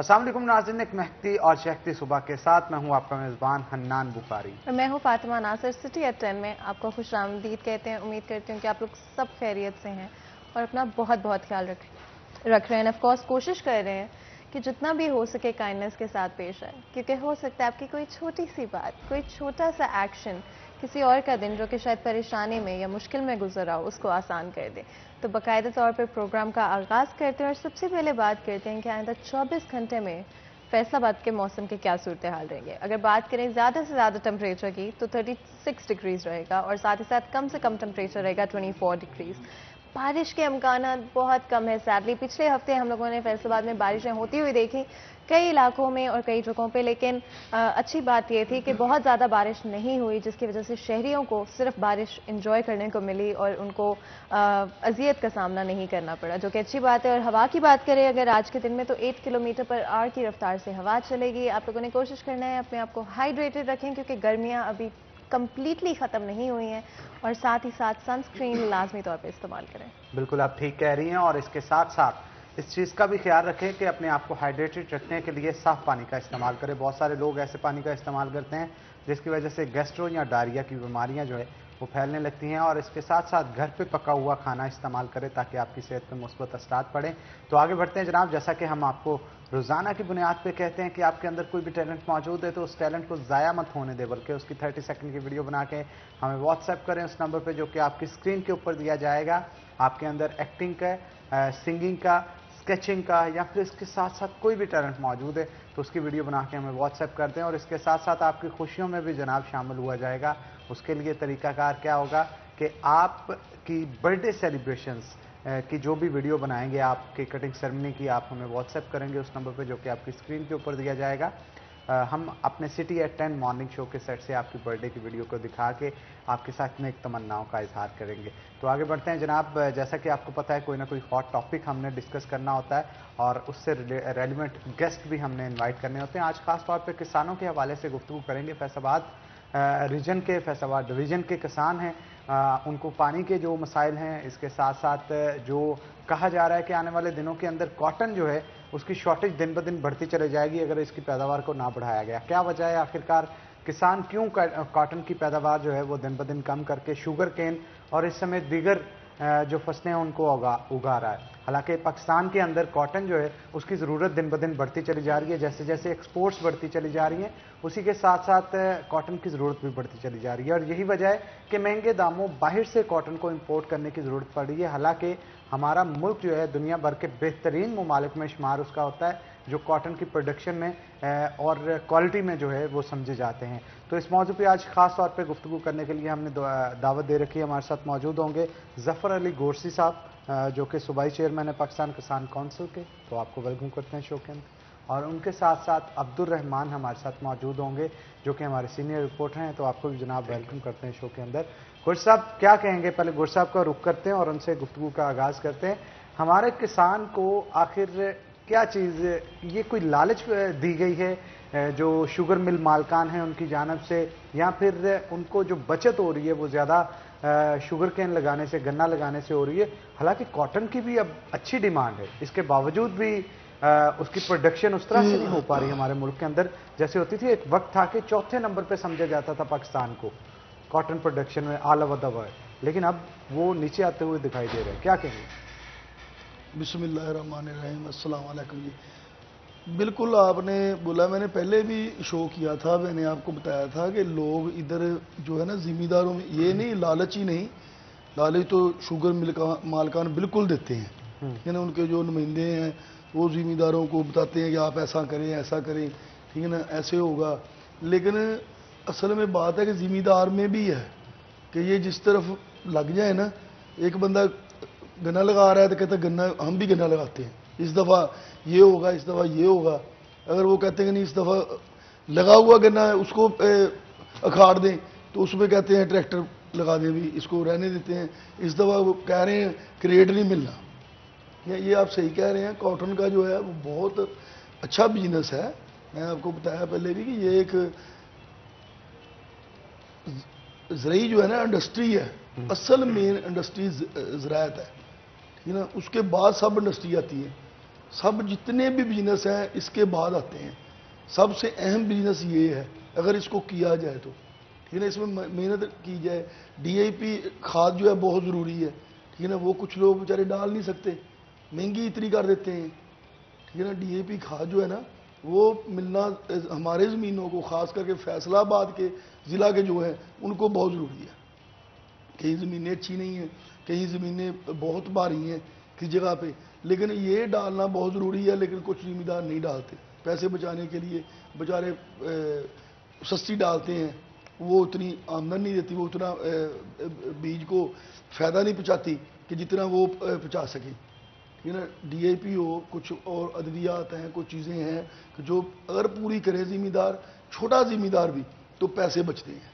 अस्सलाम वालेकुम नाज़रीन, एक महकती और चहकती सुबह के साथ मैं हूं आपका मेज़बान हन्नान बुखारी और मैं हूं फातिमा नासिर। सिटी एट 10 में आपको खुशामदीद कहते हैं। उम्मीद करती हूँ कि आप लोग सब खैरियत से हैं और अपना बहुत बहुत ख्याल रख रहे हैं। ऑफ कोर्स कोशिश कर रहे हैं कि जितना भी हो सके काइंडनेस के साथ पेश आए, क्योंकि हो सकता है आपकी कोई छोटी सी बात, कोई छोटा सा एक्शन किसी और का दिन जो कि शायद परेशानी में या मुश्किल में गुजर रहा हो उसको आसान कर दे। तो बाकायदा तौर पर प्रोग्राम का आगाज़ करते हैं और सबसे पहले बात करते हैं कि आइंदा 24 घंटे में फैसलाबाद के मौसम के क्या सूरत हाल रहेंगे। अगर बात करें ज़्यादा से ज़्यादा टेम्परेचर की तो 36 डिग्रीज रहेगा और साथ ही साथ कम से कम टेम्परेचर रहेगा 24 डिग्रीज। बारिश के अमकानात बहुत कम है। सैडली पिछले हफ्ते हम लोगों ने फैसलाबाद में बारिशें होती हुई देखी कई इलाकों में और कई जगहों पे, लेकिन अच्छी बात यह थी कि बहुत ज़्यादा बारिश नहीं हुई, जिसकी वजह से शहरियों को सिर्फ बारिश इंजॉय करने को मिली और उनको अजियत का सामना नहीं करना पड़ा, जो कि अच्छी बात है। और हवा की बात करें अगर आज के दिन में तो 8 किलोमीटर पर आवर की रफ्तार से हवा चलेगी। आप लोगों ने कोशिश करना है अपने आप को हाइड्रेटेड रखें, क्योंकि गर्मियाँ अभी कंप्लीटली ख़त्म नहीं हुई हैं, और साथ ही साथ सनस्क्रीन लाजमी तौर पर इस्तेमाल करें। बिल्कुल आप ठीक कह रही हैं, और इसके साथ साथ इस चीज़ का भी ख्याल रखें कि अपने आप को हाइड्रेटेड रखने के लिए साफ़ पानी का इस्तेमाल करें। बहुत सारे लोग ऐसे पानी का इस्तेमाल करते हैं जिसकी वजह से गैस्ट्रो या डायरिया की बीमारियां जो है वो फैलने लगती हैं। और इसके साथ साथ घर पे पका हुआ खाना इस्तेमाल करें ताकि आपकी सेहत पर मुस्बत असरात पड़ें। तो आगे बढ़ते हैं जनाब। जैसा कि हम आपको रोज़ाना की बुनियाद पे कहते हैं कि आपके अंदर कोई भी टैलेंट मौजूद है तो उस टैलेंट को ज़ाया मत होने दें, बल्कि उसकी 30 सेकंड की वीडियो बना के हमें व्हाट्सएप करें उस नंबर पे जो कि आपकी स्क्रीन के ऊपर दिया जाएगा। आपके अंदर एक्टिंग का, सिंगिंग का, स्केचिंग का या फिर इसके साथ साथ कोई भी टैलेंट मौजूद है तो उसकी वीडियो बना के हमें व्हाट्सएप कर दें। और इसके साथ साथ आपकी खुशियों में भी जनाब शामिल हुआ जाएगा। उसके लिए तरीकाकार क्या होगा कि आपकी बर्थडे सेलिब्रेशंस की जो भी वीडियो बनाएंगे, आपकी कटिंग सेरेमनी की, आप हमें व्हाट्सएप करेंगे उस नंबर पे जो कि आपकी स्क्रीन के ऊपर दिया जाएगा। हम अपने सिटी एट 10 मॉर्निंग शो के सेट से आपकी बर्थडे की वीडियो को दिखा के आपके साथ में एक तमन्नाओं का इजहार करेंगे। तो आगे बढ़ते हैं जनाब। जैसा कि आपको पता है कोई ना कोई हॉट टॉपिक हमने डिस्कस करना होता है और उससे रेलिवेंट गेस्ट भी हमने इन्वाइट करने होते हैं। आज खास तौर पर किसानों के हवाले से गुफ्तगू करेंगे। फैसलाबाद रीजन के, फैसलाबाद डिवीज़न के किसान हैं, उनको पानी के जो मसाइल हैं, इसके साथ साथ जो कहा जा रहा है कि आने वाले दिनों के अंदर कॉटन जो है उसकी शॉर्टेज दिन ब दिन बढ़ती चली जाएगी अगर इसकी पैदावार को ना बढ़ाया गया। क्या वजह है आखिरकार, किसान क्यों कॉटन की पैदावार जो है वो दिन ब दिन कम करके शुगर केन और इस समय दीगर जो फसलें हैं उनको उगा रहा है। हालांकि पाकिस्तान के अंदर कॉटन जो है उसकी ज़रूरत दिन ब दिन बढ़ती चली जा रही है। जैसे जैसे एक्सपोर्ट्स बढ़ती चली जा रही हैं उसी के साथ साथ कॉटन की ज़रूरत भी बढ़ती चली जा रही है। और यही वजह है कि महंगे दामों बाहर से कॉटन को इंपोर्ट करने की ज़रूरत पड़ रही है। हालांकि हमारा मुल्क जो है दुनिया भर के बेहतरीन ममालिक में शुमार उसका होता है जो कॉटन की प्रोडक्शन में और क्वालिटी में जो है वो समझे जाते हैं। तो इस मौजू पे आज ख़ास तौर पे गुफ्तगू करने के लिए हमने दावत दे रखी है। हमारे साथ मौजूद होंगे ज़फ़र अली गोरसी साहब, जो कि सूबाई चेयरमैन है पाकिस्तान किसान काउंसिल के, तो आपको वेलकम करते हैं शो के अंदर। और उनके साथ साथ अब्दुल रहमान हमारे साथ मौजूद होंगे जो कि हमारे सीनियर रिपोर्टर हैं, तो आपको भी जनाब वेलकम करते हैं शो के अंदर। गुर साहब क्या कहेंगे, पहले गुर साहब का रुख करते हैं और उनसे गुफ्तगू का आगाज़ करते हैं। हमारे किसान को आखिर क्या चीज़, ये कोई लालच दी गई है जो शुगर मिल मालकान हैं उनकी जानब से, या फिर उनको जो बचत हो रही है वो ज़्यादा शुगर केन लगाने से, गन्ना लगाने से हो रही है? हालांकि कॉटन की भी अब अच्छी डिमांड है, इसके बावजूद भी उसकी प्रोडक्शन उस तरह से नहीं हो पा रही हमारे मुल्क के अंदर जैसे होती थी। एक वक्त था कि चौथे नंबर पे समझा जाता था पाकिस्तान को कॉटन प्रोडक्शन में ऑल ओवर द वर्ल्ड, लेकिन अब वो नीचे आते हुए दिखाई दे रहे हैं। क्या कहेंगे? बिस्मिल्लाहिर्रहमानिर्रहीम, अस्सलाम वालेकुम जी। बिल्कुल आपने बोला, मैंने पहले भी शो किया था, मैंने आपको बताया था कि लोग इधर जो है ना ज़िम्मेदारों में, ये नहीं लालच ही नहीं, लालच तो शुगर मिल का मालकान बिल्कुल देते हैं, ठीक है ना। उनके जो नुमाइंदे हैं वो ज़िम्मेदारों को बताते हैं कि आप ऐसा करें ऐसा करें, ठीक है ना, ऐसे होगा। लेकिन असल में बात है कि ज़िम्मेदार में भी है कि ये जिस तरफ लग जाए ना, एक बंदा गन्ना लगा रहा है तो कहता है गन्ना हम भी गन्ना लगाते हैं, इस दफ़ा ये होगा, इस दफ़ा ये होगा। अगर वो कहते हैं कि नहीं इस दफ़ा लगा हुआ गन्ना है उसको अखाड़ दें, तो उसमें कहते हैं ट्रैक्टर लगा दें, भी इसको रहने देते हैं। इस दफ़ा वो कह रहे हैं क्रेड नहीं मिलना। ये आप सही कह रहे हैं, कॉटन का जो है वो बहुत अच्छा बिजनेस है। मैं आपको बताया पहले भी कि ये एक ज़राई जो है ना इंडस्ट्री है, असल मेन इंडस्ट्री ज़राअत है, ठीक है ना। उसके बाद सब इंडस्ट्री आती है, सब जितने भी बिजनेस हैं इसके बाद आते हैं। सबसे अहम बिजनेस ये है, अगर इसको किया जाए तो, ठीक है ना, इसमें मेहनत की जाए। डीएपी खाद जो है बहुत ज़रूरी है, ठीक है ना, वो कुछ लोग बेचारे डाल नहीं सकते, महंगी इतनी कर देते हैं, ठीक है ना। डीएपी खाद जो है ना वो मिलना हमारे ज़मीनों को, ख़ास करके फैसलाबाद के ज़िला के जो है उनको बहुत ज़रूरी है। कई ज़मीनें अच्छी नहीं हैं, कई ज़मीनें बहुत भारी हैं किसी जगह पे, लेकिन ये डालना बहुत ज़रूरी है। लेकिन कुछ ज़मींदार नहीं डालते, पैसे बचाने के लिए बेचारे सस्ती डालते हैं, वो उतनी आमदन नहीं देती, वो उतना बीज को फ़ायदा नहीं पहुँचाती कि जितना वो पहुँचा सके, ठीक है ना। डीएपी हो, कुछ और अद्वियात हैं, कुछ चीज़ें हैं कि जो अगर पूरी करे ज़मींदार, छोटा ज़मींदार भी, तो पैसे बचते हैं।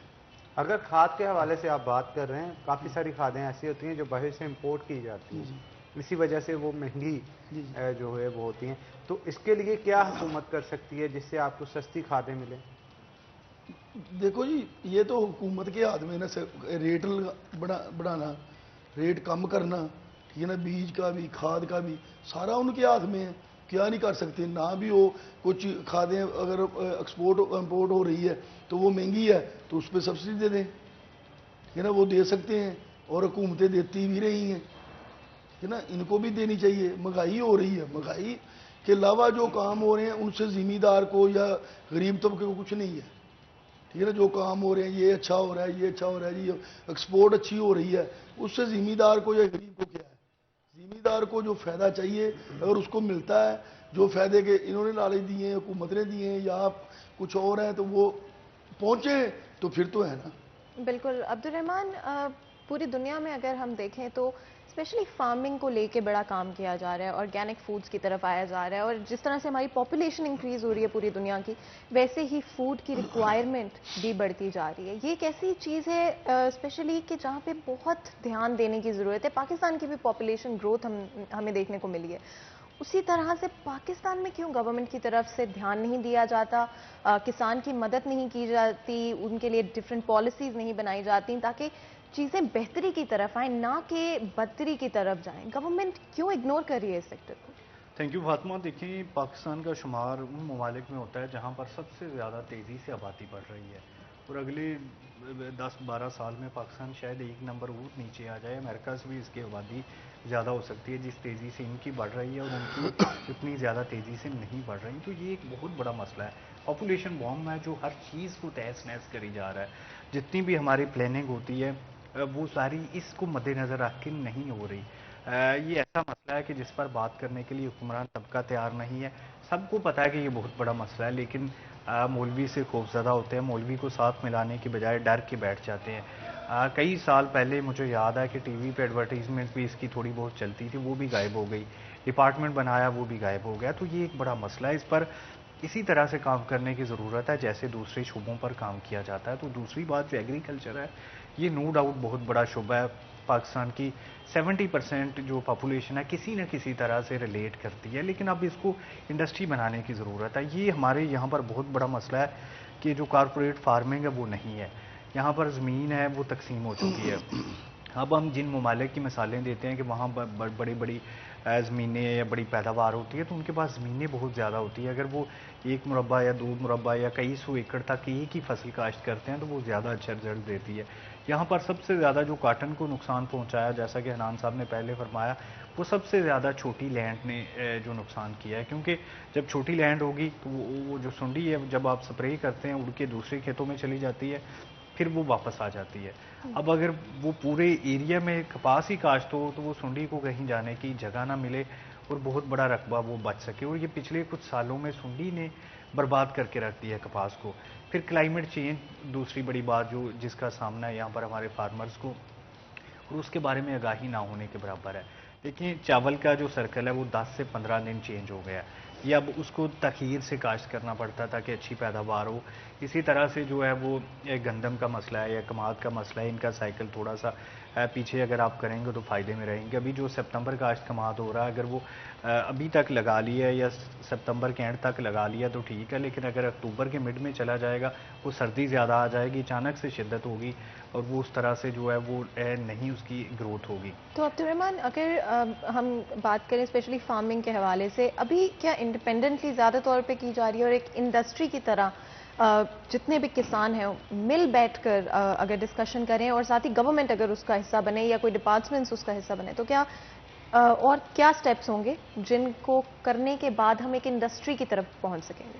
अगर खाद के हवाले से आप बात कर रहे हैं, काफ़ी सारी खादें ऐसी होती हैं जो बाहर से इंपोर्ट की जाती हैं, इसी वजह से वो महंगी जो है वो होती हैं। तो इसके लिए क्या हुकूमत कर सकती है जिससे आपको सस्ती खादें मिलें? देखो जी, ये तो हुकूमत के हाथ में ना, रेट बढ़ाना, रेट कम करना, ठीक है ना, बीज का भी खाद का भी सारा उनके हाथ में है। क्या नहीं कर सकते, ना भी हो कुछ खादें अगर एक्सपोर्ट इंपोर्ट हो रही है तो वो महंगी है तो उस पर सब्सिडी दे दें, ठीक है ना, वो दे सकते हैं और हुकूमतें देती भी रही हैं, ठीक है ना, इनको भी देनी चाहिए। महंगाई हो रही है, महंगाई के अलावा जो काम हो रहे हैं उनसे ज़िम्मेदार को या गरीब तबके को कुछ नहीं है, ठीक है ना। जो काम हो रहे हैं, ये अच्छा हो रहा है, ये अच्छा हो रहा है जी, एक्सपोर्ट अच्छी हो रही है, उससे ज़िम्मेदार को या गरीब को क्या है? ज़िम्मेदार को जो फ़ायदा चाहिए अगर उसको मिलता है, जो फ़ायदे के इन्होंने नाले दिए हैं, हुकूमत ने दिए हैं, या कुछ और हैं, तो वो पहुँचे तो फिर तो है ना। बिल्कुल अब्दुल रहमान, पूरी दुनिया में अगर हम देखें तो स्पेशली फार्मिंग को लेके बड़ा काम किया जा रहा है, ऑर्गेनिक फूड्स की तरफ आया जा रहा है, और जिस तरह से हमारी पॉपुलेशन इंक्रीज हो रही है पूरी दुनिया की, वैसे ही फूड की रिक्वायरमेंट भी बढ़ती जा रही है। ये एक ऐसी चीज़ है स्पेशली कि जहाँ पे बहुत ध्यान देने की ज़रूरत है। पाकिस्तान की भी पॉपुलेशन ग्रोथ हमें देखने को मिली है, उसी तरह से पाकिस्तान में क्यों गवर्नमेंट की तरफ से ध्यान नहीं दिया जाता, किसान की मदद नहीं की जाती, उनके लिए डिफरेंट पॉलिसीज़ नहीं बनाई जाती ताकि चीज़ें बेहतरी की तरफ आए, ना कि बदतरी की तरफ जाएं? गवर्नमेंट क्यों इग्नोर कर रही है इस सेक्टर को? Thank you Fatima. देखिए, पाकिस्तान का शुमार उन ममालिक में होता है जहाँ पर सबसे ज़्यादा तेज़ी से आबादी बढ़ रही है, और अगले 10-12 साल में पाकिस्तान शायद 1 नंबर और नीचे आ जाए। अमेरिका से भी इसकी आबादी ज़्यादा हो सकती है जिस तेज़ी से इनकी बढ़ रही है, और उनकी उतनी ज़्यादा तेज़ी से नहीं बढ़ रही। तो ये एक बहुत बड़ा मसला है। पॉपुलेशन बॉम्ब है जो हर चीज़ को तहस नहस करी जा रहा है। जितनी भी हमारी प्लानिंग होती है वो सारी इसको मद्देनज़र रख के नहीं हो रही। ये ऐसा मसला है कि जिस पर बात करने के लिए हुक्मरान तबका तैयार नहीं है। सबको पता है कि ये बहुत बड़ा मसला है, लेकिन मौलवी से खौफज़दा होते हैं, मौलवी को साथ मिलाने की बजाय डर के बैठ जाते हैं। कई साल पहले मुझे याद है कि टीवी पे एडवर्टीजमेंट भी इसकी थोड़ी बहुत चलती थी, वो भी गायब हो गई। डिपार्टमेंट बनाया, वो भी गायब हो गया। तो ये एक बड़ा मसला है, इस पर इसी तरह से काम करने की ज़रूरत है जैसे दूसरे शुबों पर काम किया जाता है। तो दूसरी बात जो एग्रीकल्चर है, ये नो डाउट बहुत बड़ा शुबा है। पाकिस्तान की 70% जो पॉपुलेशन है किसी न किसी तरह से रिलेट करती है, लेकिन अब इसको इंडस्ट्री बनाने की ज़रूरत है। ये हमारे यहाँ पर बहुत बड़ा मसला है कि जो कॉरपोरेट फार्मिंग है वो नहीं है। यहाँ पर ज़मीन है वो तकसीम हो चुकी है। अब हम जिन ममालिक की मिसालें देते हैं कि वहाँ बड़ी बड़ी ज़मीनें या बड़ी पैदावार होती है, तो उनके पास ज़मीनें बहुत ज़्यादा होती है। अगर वो 1 मुरब्बा या 2 मुरब्बा या कई सौ एकड़ तक एक ही फसल काश्त करते हैं तो वो ज़्यादा अच्छा रिजल्ट देती है। यहाँ पर सबसे ज़्यादा जो काटन को नुकसान पहुँचाया, जैसा कि हनान साहब ने पहले फरमाया, वो सबसे ज़्यादा छोटी लैंड ने जो नुकसान किया है। क्योंकि जब छोटी लैंड होगी तो वो जो सुंडी है, जब आप स्प्रे करते हैं उड़ के दूसरे खेतों में चली जाती है, फिर वो वापस आ जाती है। अब अगर वो पूरे एरिया में कपास ही काश्त हो तो वो सुंडी को कहीं जाने की जगह ना मिले और बहुत बड़ा रकबा वो बच सके। और ये पिछले कुछ सालों में सुंडी ने बर्बाद करके रख दिया कपास को। फिर क्लाइमेट चेंज दूसरी बड़ी बात जो जिसका सामना है यहाँ पर हमारे फार्मर्स को, और उसके बारे में आगाही ना होने के बराबर है। देखिए, चावल का जो सर्कल है वो 10 से 15 दिन चेंज हो गया है। ये अब उसको तखीर से काश्त करना पड़ता था कि अच्छी पैदावार हो। इसी तरह से जो है वो गंदम का मसला है या कमाद का मसला है, इनका साइकिल थोड़ा सा पीछे अगर आप करेंगे तो फ़ायदे में रहेंगे। अभी जो सितंबर का इस्तेमाल हो रहा है, अगर वो अभी तक लगा लिया या सितंबर के एंड तक लगा लिया तो ठीक है, लेकिन अगर अक्टूबर के मिड में चला जाएगा, वो सर्दी ज़्यादा आ जाएगी, अचानक से शिद्दत होगी और वो उस तरह से जो है वो नहीं उसकी ग्रोथ होगी। तो अब्दुर्रहमान, अगर हम बात करें स्पेशली फार्मिंग के हवाले से, अभी क्या इंडिपेंडेंटली ज़्यादा तौर पे की जा रही है और एक इंडस्ट्री की तरह जितने भी किसान हैं मिल बैठकर अगर डिस्कशन करें और साथ ही गवर्नमेंट अगर उसका हिस्सा बने या कोई डिपार्टमेंट्स उसका हिस्सा बने, तो क्या और क्या स्टेप्स होंगे जिनको करने के बाद हम एक इंडस्ट्री की तरफ पहुंच सकेंगे?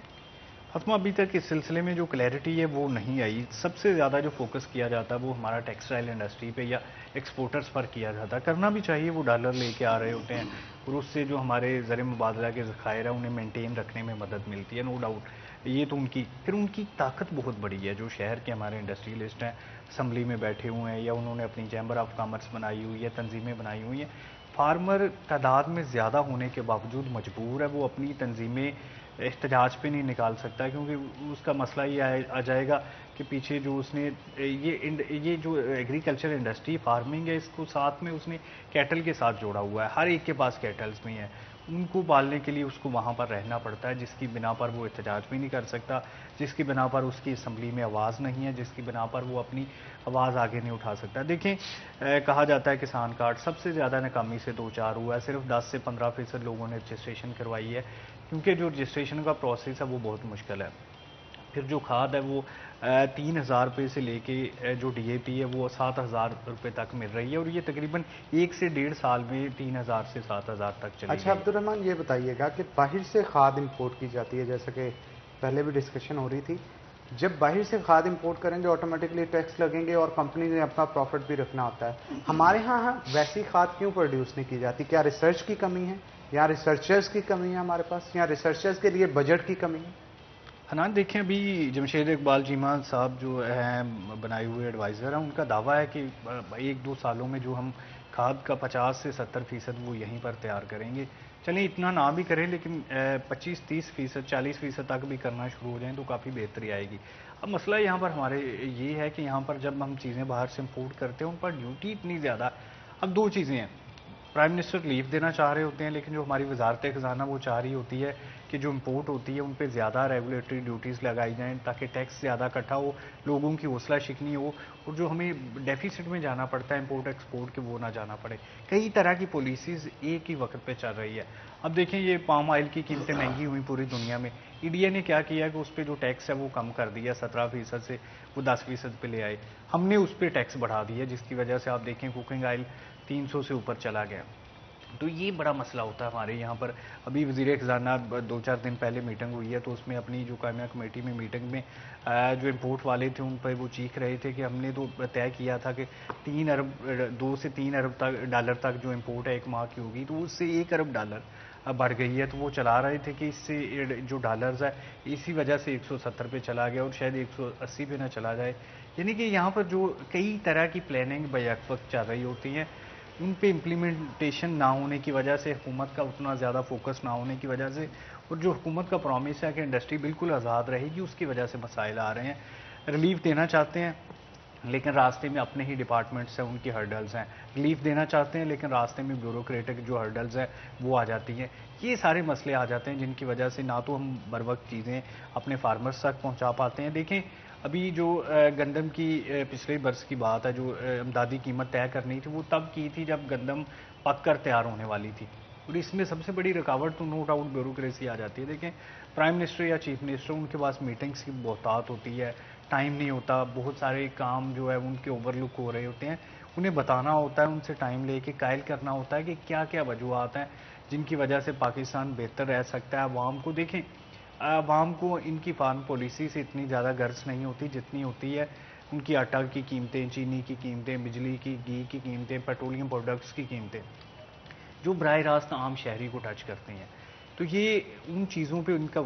फातिमा, अभी तक इस सिलसिले में जो क्लैरिटी है वो नहीं आई। सबसे ज़्यादा जो फोकस किया जाता है वो हमारा टेक्सटाइल इंडस्ट्री पे या एक्सपोर्टर्स पर किया जाता है। करना भी चाहिए, वो डॉलर लेके आ रहे होते हैं और उससे जो हमारे ज़र मुबादला के ज़खायर है उन्हें मेंटेन रखने में मदद मिलती है, नो डाउट। ये तो उनकी ताकत बहुत बड़ी है। जो शहर के हमारे इंडस्ट्रियलिस्ट हैं, असम्बली में बैठे हुए हैं या उन्होंने अपनी चैम्बर ऑफ कॉमर्स बनाई हुई है, तंजीमें बनाई हुई हैं। फार्मर तादाद में ज़्यादा होने के बावजूद मजबूर है, वो अपनी तंजीमें एहतजाज पे नहीं निकाल सकता, क्योंकि उसका मसला ये आ जाएगा कि पीछे जो उसने ये जो एग्रीकल्चर इंडस्ट्री फार्मिंग है, इसको साथ में उसने कैटल के साथ जोड़ा हुआ है। हर एक के पास कैटल्स भी हैं, उनको पालने के लिए उसको वहाँ पर रहना पड़ता है, जिसकी बिना पर वो एहतजाज भी नहीं कर सकता, जिसकी बिना पर उसकी असम्बली में आवाज़ नहीं है, जिसकी बिना पर वो अपनी आवाज़ आगे नहीं उठा सकता। देखें, कहा जाता है किसान कार्ड सबसे ज़्यादा नाकामी से दो चार हुआ है। सिर्फ 10 से 15% लोगों ने रजिस्ट्रेशन करवाई है, क्योंकि जो रजिस्ट्रेशन का प्रोसेस है वो बहुत मुश्किल है। फिर जो खाद है वो 3,000 रुपये से लेके जो DAP है वो 7,000 रुपये तक मिल रही है और ये तकरीबन 1 से 1.5 साल में 3,000 से 7,000 तक चली अच्छा गई। अब्दुर्रहमान, ये बताइएगा कि बाहर से खाद इंपोर्ट की जाती है, जैसे कि पहले भी डिस्कशन हो रही थी, जब बाहर से खाद इंपोर्ट करेंगे ऑटोमेटिकली टैक्स लगेंगे और कंपनी ने अपना प्रॉफिट भी रखना होता है। हमारे यहाँ वैसी खाद क्यों प्रोड्यूस नहीं की जाती? क्या रिसर्च की कमी है या रिसर्चर्स की कमी है हमारे पास, या रिसर्चर्स के लिए बजट की कमी है? हनान, देखें, अभी जमशेद इकबाल चीमा साहब जो हैं बनाए हुए एडवाइज़र हैं, उनका दावा है कि 1-2 सालों में जो हम खाद का 50 से 70% वो यहीं पर तैयार करेंगे। चलिए इतना ना भी करें, लेकिन 25-30%, 40% तक भी करना शुरू हो जाएं तो काफ़ी बेहतरी आएगी। अब मसला यहाँ पर हमारे ये है कि यहाँ पर जब हम चीज़ें बाहर से इम्पोर्ट करते हैं उन पर ड्यूटी इतनी ज़्यादा। अब दो चीज़ें हैं, प्राइम मिनिस्टर लीव देना चाह रहे होते हैं, लेकिन जो हमारी वजारत ख़जाना वो चाह रही होती है कि जो इम्पोर्ट होती है उन पर ज़्यादा रेगुलेटरी ड्यूटीज़ लगाई जाएँ ताकि टैक्स ज़्यादा इकट्ठा हो, लोगों की हौसला शिकनी हो और जो हमें डेफिसिट में जाना पड़ता है इम्पोर्ट एक्सपोर्ट के, वो ना जाना पड़े। कई तरह की पॉलिसीज़ एक ही वक्त पे चल रही है। अब देखें, ये पाम ऑयल की कीमतें महंगी हुई पूरी दुनिया में, इंडिया ने क्या किया कि उस पर जो टैक्स है वो कम कर दिया, 17% से वो 10% पे ले आए। हमने उस पर टैक्स बढ़ा दिया, जिसकी वजह से आप देखें कुकिंग ऑयल 300 से ऊपर चला गया। तो ये बड़ा मसला होता है हमारे यहाँ पर। अभी वज़ीर ख़जाना 2-4 दिन पहले मीटिंग हुई है, तो उसमें अपनी जो कायमिया कमेटी में मीटिंग में जो इम्पोर्ट वाले थे उन पर वो चीख रहे थे कि हमने तो तय किया था कि 2 से 3 अरब डॉलर तक जो इम्पोर्ट है एक माह की होगी, तो उससे 1 अरब डॉलर बढ़ गई है। तो वो चला रहे थे कि इससे जो डॉलर्स है इसी वजह से 170 पे चला गया और शायद 180 पे ना चला जाए। यानी कि यहाँ पर जो कई तरह की प्लानिंग बैक वक्त चल रही होती हैं, उन पे इम्प्लीमेंटेशन ना होने की वजह से, हुकूमत का उतना ज़्यादा फोकस ना होने की वजह से, और जो हुकूमत का प्रॉमिस है कि इंडस्ट्री बिल्कुल आज़ाद रहेगी, उसकी वजह से मसाइल आ रहे हैं। रिलीफ देना चाहते हैं लेकिन रास्ते में अपने ही डिपार्टमेंट्स हैं, उनकी हर्डल्स हैं। रिलीफ देना चाहते हैं लेकिन रास्ते में ब्यूरोक्रेटिक जो हर्डल्स हैं वो आ जाती हैं। ये सारे मसले आ जाते हैं जिनकी वजह से ना तो हम बर वक्त चीज़ें अपने फार्मर्स तक पहुंचा पाते हैं। देखें, अभी जो गंदम की पिछले बरस की बात है, जो इमदादी कीमत तय करनी थी वो तब की थी जब गंदम पक कर तैयार होने वाली थी, और इसमें सबसे बड़ी रुकावट तो नो डाउट ब्यूरोक्रेसी आ जाती है। देखें, प्राइम मिनिस्टर या चीफ मिनिस्टर, उनके पास मीटिंग्स की बहुतात होती है, टाइम नहीं होता, बहुत सारे काम जो है उनके ओवरलुक हो रहे होते हैं, उन्हें बताना होता है, उनसे टाइम लेके कायल करना होता है कि क्या क्या वजूहत हैं जिनकी वजह से पाकिस्तान बेहतर रह सकता है। अवाम को देखें, अवाम को इनकी फार्म पॉलिसी से इतनी ज़्यादा गर्ज नहीं होती जितनी होती है उनकी आटा की कीमतें, चीनी की कीमतें, बिजली की, घी की कीमतें, पेट्रोलियम प्रोडक्ट्स की कीमतें, जो बराह रास्त आम शहरी को टच करते हैं। तो ये उन चीज़ों पे उनका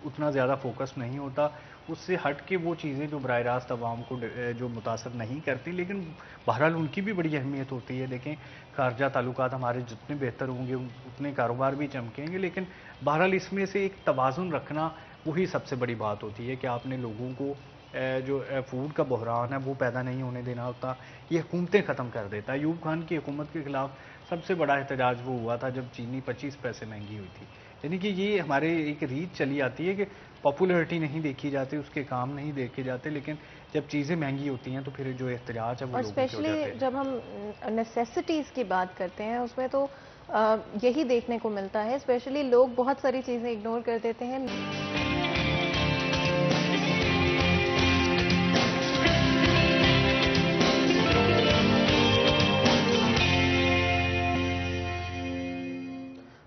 उतना ज़्यादा फोकस नहीं होता, उससे हट के वो चीज़ें जो बराह रास्त आवाम को जो मुतासर नहीं करती, लेकिन बहरहाल उनकी भी बड़ी अहमियत होती है। देखें, खारजा ताल्लुकात हमारे जितने बेहतर होंगे उतने कारोबार भी चमकेंगे, लेकिन बहरहाल इसमें से एक तवाज़ुन रखना वही सबसे बड़ी बात होती है कि आपने लोगों को जो फूड का बहरान है वो पैदा नहीं होने देना होता, ये हुकूमतें ख़त्म कर देता है। अयूब खान की हुकूमत के ख़िलाफ़ सबसे बड़ा एहतजाज वो हुआ था जब चीनी 25 पैसे महंगी हुई थी। यानी कि ये हमारे एक रीत चली आती है कि पॉपुलैरिटी नहीं देखी जाती, उसके काम नहीं देखे जाते, लेकिन जब चीज़ें महंगी होती हैं तो फिर जो एहतजाज है वो और लोगों के हो जाते स्पेशली हैं। जब हम नेसेसिटीज़ की बात करते हैं उसमें तो यही देखने को मिलता है, स्पेशली लोग बहुत सारी चीज़ें इग्नोर कर देते हैं।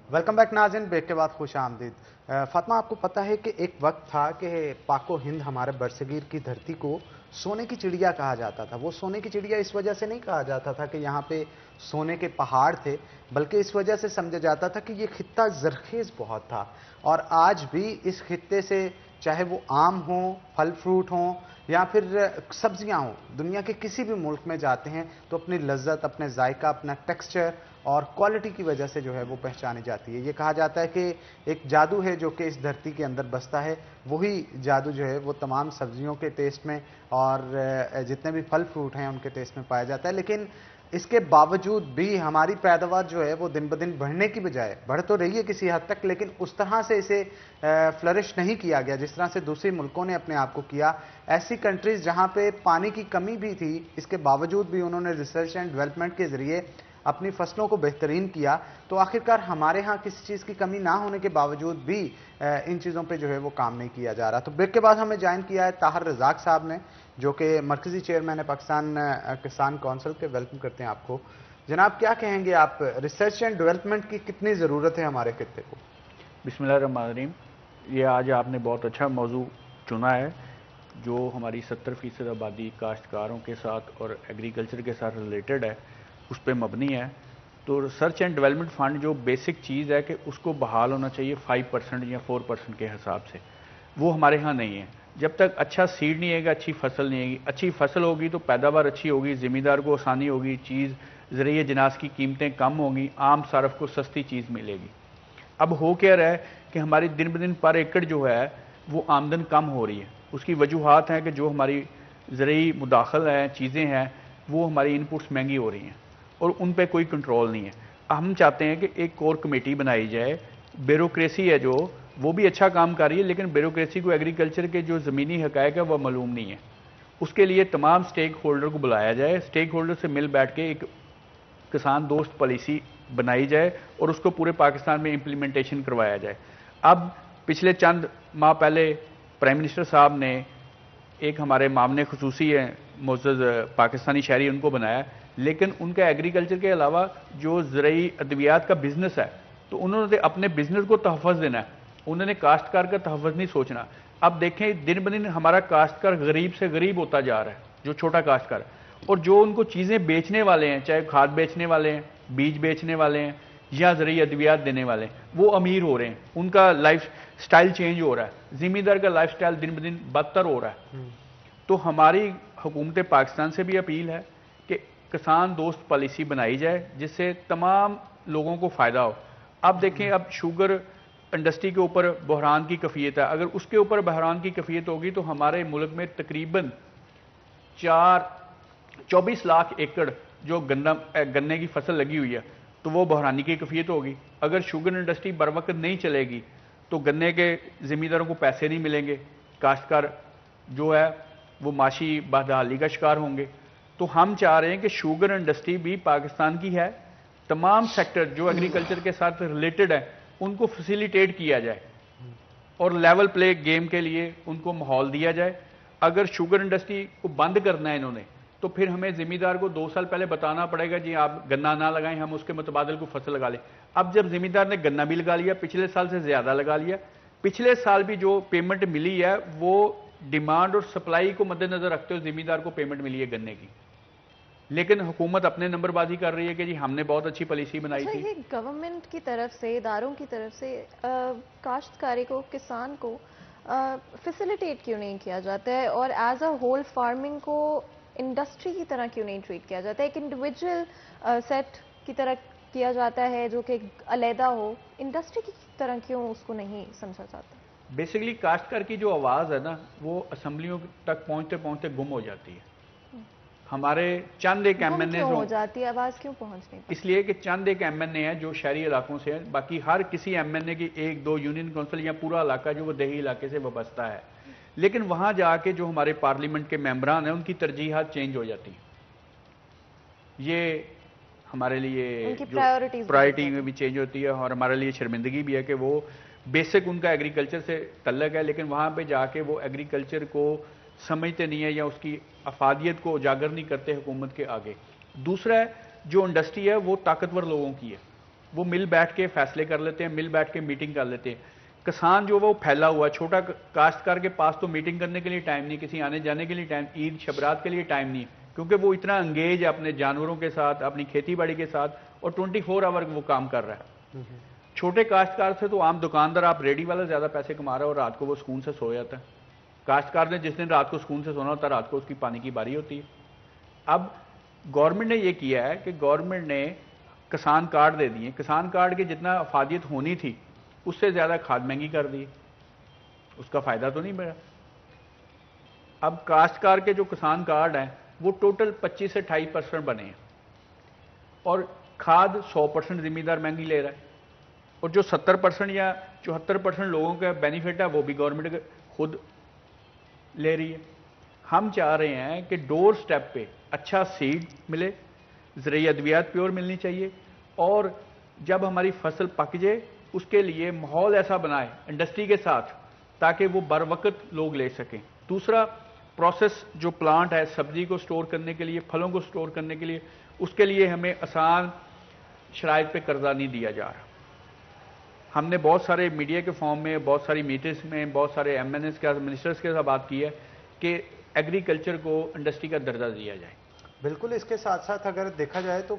वेलकम बैक नाज़रीन, ब्रेक के बाद खुश आमदीद। फातिमा, आपको पता है कि एक वक्त था कि पाको हिंद हमारे बरसगीर की धरती को सोने की चिड़िया कहा जाता था। वो सोने की चिड़िया इस वजह से नहीं कहा जाता था कि यहाँ पे सोने के पहाड़ थे, बल्कि इस वजह से समझा जाता था कि ये खित्ता ज़रखेज़ बहुत था। और आज भी इस खित्ते से चाहे वो आम हों, फल फ्रूट हों या फिर सब्जियां हों, दुनिया के किसी भी मुल्क में जाते हैं तो अपनी लज्जत, अपने जायका, अपना टेक्सचर और क्वालिटी की वजह से जो है वो पहचानी जाती है। ये कहा जाता है कि एक जादू है जो कि इस धरती के अंदर बसता है, वही जादू जो है वो तमाम सब्जियों के टेस्ट में और जितने भी फल फ्रूट हैं उनके टेस्ट में पाया जाता है। लेकिन इसके बावजूद भी हमारी पैदावार जो है वो दिन ब दिन बढ़ने की बजाय बढ़ तो रही है किसी हद तक, लेकिन उस तरह से इसे फ्लरिश नहीं किया गया जिस तरह से दूसरे मुल्कों ने अपने आप को किया। ऐसी कंट्रीज जहां पे पानी की कमी भी थी, इसके बावजूद भी उन्होंने रिसर्च एंड डेवलपमेंट के जरिए अपनी फसलों को बेहतरीन किया। तो आखिरकार हमारे यहाँ किसी चीज़ की कमी ना होने के बावजूद भी इन चीज़ों पे जो है वो काम नहीं किया जा रहा। तो ब्रेक के बाद हमें ज्वाइन किया है ताहिर रज़ाक साहब ने, जो कि मरकज़ी चेयरमैन है पाकिस्तान किसान कौंसिल के। वेलकम करते हैं आपको जनाब। क्या कहेंगे आप, रिसर्च एंड डेवलपमेंट की कितनी ज़रूरत है हमारे खित्ते को? बिस्मिल्लाहिर्रहमानिर्रहीम। ये आज आपने बहुत अच्छा मौजू चुना है जो हमारी 70% आबादी काश्तकारों के साथ और एग्रीकल्चर के साथ रिलेटेड है, उस पर मबनी है। तो रिसर्च एंड डेवलपमेंट फ़ंड जो बेसिक चीज़ है कि उसको बहाल होना चाहिए 5% या 4% के हिसाब से, वो हमारे यहाँ नहीं है। जब तक अच्छा सीड नहीं आएगा अच्छी फसल नहीं आएगी। अच्छी फसल होगी तो पैदावार अच्छी होगी, ज़मींदार को आसानी होगी, चीज़ ज़रिए जिनास की कीमतें कम होंगी, आम सारफ को सस्ती चीज़ मिलेगी। अब हो क्या रहा है कि हमारी दिन ब दिन पर एकड़ जो है वो आमदन कम हो रही है। उसकी वजूहात हैं कि जो हमारी ज़रूरी मुदाखल हैं, चीज़ें हैं, वो हमारी इनपुट्स महंगी हो रही हैं और उन पे कोई कंट्रोल नहीं है। हम चाहते हैं कि एक कोर कमेटी बनाई जाए। ब्यूरोक्रेसी है जो वो भी अच्छा काम कर रही है, लेकिन ब्यूरोक्रेसी को एग्रीकल्चर के जो ज़मीनी हक़ाइक़ है वह मालूम नहीं है। उसके लिए तमाम स्टेक होल्डर को बुलाया जाए, स्टेक होल्डर से मिल बैठ के एक किसान दोस्त पॉलिसी बनाई जाए और उसको पूरे पाकिस्तान में इम्प्लीमेंटेशन करवाया जाए। अब पिछले चंद माह पहले प्राइम मिनिस्टर साहब ने एक हमारे मामले खुसूसी हैं मोअज़्ज़ज़ पाकिस्तानी शहरी, उनको बनाया, लेकिन उनका एग्रीकल्चर के अलावा जो ज़रूरी अद्वियात का बिज़नेस है तो उन्होंने अपने बिज़नेस को तहफ़्फ़ुज़ देना है, उन्होंने काश्तकार का तहफ़्फ़ुज़ नहीं सोचना। अब देखें दिन ब दिन हमारा काश्तकार गरीब से गरीब होता जा रहा है, जो छोटा काश्तकार है, और जो उनको चीज़ें बेचने वाले हैं, चाहे खाद बेचने वाले हैं, बीज बेचने वाले हैं या ज़रूरी अद्वियात देने वाले हैं, वो अमीर हो रहे हैं, उनका लाइफ स्टाइल चेंज हो रहा है, ज़िम्मेदार का लाइफ स्टाइल दिन ब दिन बदतर हो रहा है। तो हमारी हुकूमत पाकिस्तान से भी अपील है कि किसान दोस्त पॉलिसी बनाई जाए जिससे तमाम लोगों को फ़ायदा हो। अब देखें, अब शुगर इंडस्ट्री के ऊपर बहरान की कफ़ियत है, अगर उसके ऊपर बहरान की कफ़ियत होगी तो हमारे मुल्क में तकरीबन 24 लाख एकड़ जो गन्ने की फसल लगी हुई है तो वो बहरानी की कफ़ियत होगी। अगर शुगर इंडस्ट्री बर वक्त नहीं चलेगी तो गन्ने के ज़मींदारों को पैसे नहीं मिलेंगे, काश्तकार जो है वो माशी बदहाली का शिकार होंगे। तो हम चाह रहे हैं कि शुगर इंडस्ट्री भी पाकिस्तान की है, तमाम सेक्टर जो एग्रीकल्चर के साथ रिलेटेड है उनको फैसिलिटेट किया जाए और लेवल प्ले गेम के लिए उनको माहौल दिया जाए। अगर शुगर इंडस्ट्री को बंद करना है इन्होंने तो फिर हमें ज़मींदार को 2 साल पहले बताना पड़ेगा, जी आप गन्ना ना लगाएं, हम उसके मुतबादिल को फसल लगा लें। अब जब ज़मींदार ने गन्ना भी लगा लिया, पिछले साल से ज़्यादा लगा लिया, पिछले साल भी जो पेमेंट मिली है वो डिमांड और सप्लाई को मद्देनजर रखते हुए ज़मींदार को पेमेंट मिली है गन्ने की, लेकिन हुकूमत अपने नंबरबाजी कर रही है कि जी हमने बहुत अच्छी पॉलिसी बनाई थी। ये गवर्नमेंट की तरफ से, इदारों की तरफ से काश्तकारी को, किसान को फैसिलिटेट क्यों नहीं किया जाता है और एज अ होल फार्मिंग को इंडस्ट्री की तरह क्यों नहीं ट्रीट किया जाता है? एक इंडिविजुअल सेट की तरह किया जाता है जो कि अलहदा हो, इंडस्ट्री की तरह क्यों उसको नहीं समझा जाता? बेसिकली काश्तकार की जो आवाज़ है ना, वो असेंबलियों तक पहुंचते पहुंचते गुम हो जाती है। हमारे चंद एक गुम एमएनए क्यों हो जाती है, आवाज़ क्यों पहुंच नहीं पाती? इसलिए कि चंद एक एमएनए हैं जो शहरी इलाकों से हैं, बाकी हर किसी एमएनए की एक दो यूनियन काउंसिल या पूरा इलाका जो वो देही इलाके से वाबस्ता है, लेकिन वहां जाके जो हमारे पार्लियामेंट के मेंबरान हैं उनकी तरजीहात चेंज हो जाती हैं। ये हमारे लिए प्रायोरिटी में भी चेंज होती है और हमारे लिए शर्मिंदगी भी है कि वो बेसिक उनका एग्रीकल्चर से तल्लक है, लेकिन वहां पे जाके वो एग्रीकल्चर को समझते नहीं है या उसकी अफादियत को उजागर नहीं करते हुकूमत के आगे। दूसरा है, जो इंडस्ट्री है वो ताकतवर लोगों की है, वो मिल बैठ के फैसले कर लेते हैं, मिल बैठ के मीटिंग कर लेते हैं। किसान जो वो फैला हुआ छोटा काश्तकार के पास तो मीटिंग करने के लिए टाइम नहीं, किसी आने जाने के लिए टाइम, ईद शबरात के लिए टाइम नहीं, क्योंकि वो इतना अंगेज है अपने जानवरों के साथ, अपनी खेती बाड़ी के साथ, और 24 आवर वो काम कर रहा है। छोटे काश्तकार से तो आम दुकानदार, आप रेडी वाला ज्यादा पैसे कमा रहा है और रात को वो सुकून से सो जाता है। काश्तकार ने जिस दिन रात को सुकून से सोना होता है, रात को उसकी पानी की बारी होती है। अब गवर्नमेंट ने ये किया है कि गवर्नमेंट ने किसान कार्ड दे दिए, किसान कार्ड की जितना अफादियत होनी थी उससे ज्यादा खाद महंगी कर दी, उसका फायदा तो नहीं मिला। अब काश्तकार के जो किसान कार्ड हैं वो टोटल 25 से 28% बने हैं और खाद 100% जिम्मेदार महंगी ले रहा है, और जो 70% या 74% लोगों का बेनिफिट है वो भी गवर्नमेंट खुद ले रही है। हम चाह रहे हैं कि डोर स्टेप पे अच्छा सीड मिले, ज़रूरी अद्वियात प्योर मिलनी चाहिए, और जब हमारी फसल पक जाए उसके लिए माहौल ऐसा बनाए इंडस्ट्री के साथ ताकि वो बर वक्त लोग ले सकें। दूसरा, प्रोसेस जो प्लांट है सब्जी को स्टोर करने के लिए, फलों को स्टोर करने के लिए, उसके लिए हमें आसान शराइत पे कर्जा नहीं दिया जा रहा। हमने बहुत सारे मीडिया के फॉर्म में, बहुत सारी मीटिंग्स में, बहुत सारे एमएनएस के मिनिस्टर्स के साथ बात की है कि एग्रीकल्चर को इंडस्ट्री का दर्जा दिया जाए। बिल्कुल, इसके साथ साथ अगर देखा जाए तो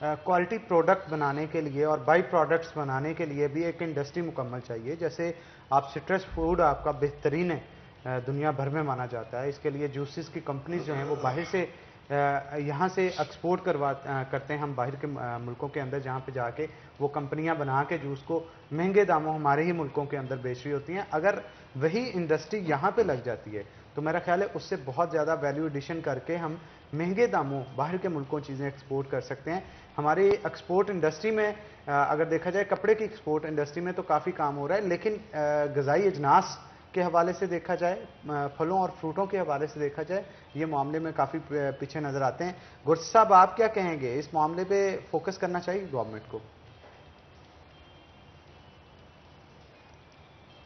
क्वालिटी प्रोडक्ट बनाने के लिए और बाई प्रोडक्ट्स बनाने के लिए भी एक इंडस्ट्री मुकम्मल चाहिए। जैसे आप सिट्रस फूड आपका बेहतरीन है, दुनिया भर में माना जाता है। इसके लिए जूसेस की कंपनीज जो हैं वो बाहर से यहाँ से एक्सपोर्ट करते हैं हम बाहर के मुल्कों के अंदर, जहाँ पे जाके वो कंपनियाँ बना के जूस को महंगे दामों हमारे ही मुल्कों के अंदर बेच रही होती हैं। अगर वही इंडस्ट्री यहाँ पे लग जाती है तो मेरा ख्याल है उससे बहुत ज़्यादा वैल्यू एडिशन करके हम महंगे दामों बाहर के मुल्कों चीज़ें एक्सपोर्ट कर सकते हैं। हमारी एक्सपोर्ट इंडस्ट्री में अगर देखा जाए, कपड़े की एक्सपोर्ट इंडस्ट्री में तो काफ़ी काम हो रहा है, लेकिन ग़िज़ाई अजनास के हवाले से देखा जाए, फलों और फ्रूटों के हवाले से देखा जाए, ये मामले में काफ़ी पीछे नज़र आते हैं। गुरशी साहब, आप क्या कहेंगे, इस मामले पे फोकस करना चाहिए गवर्नमेंट को?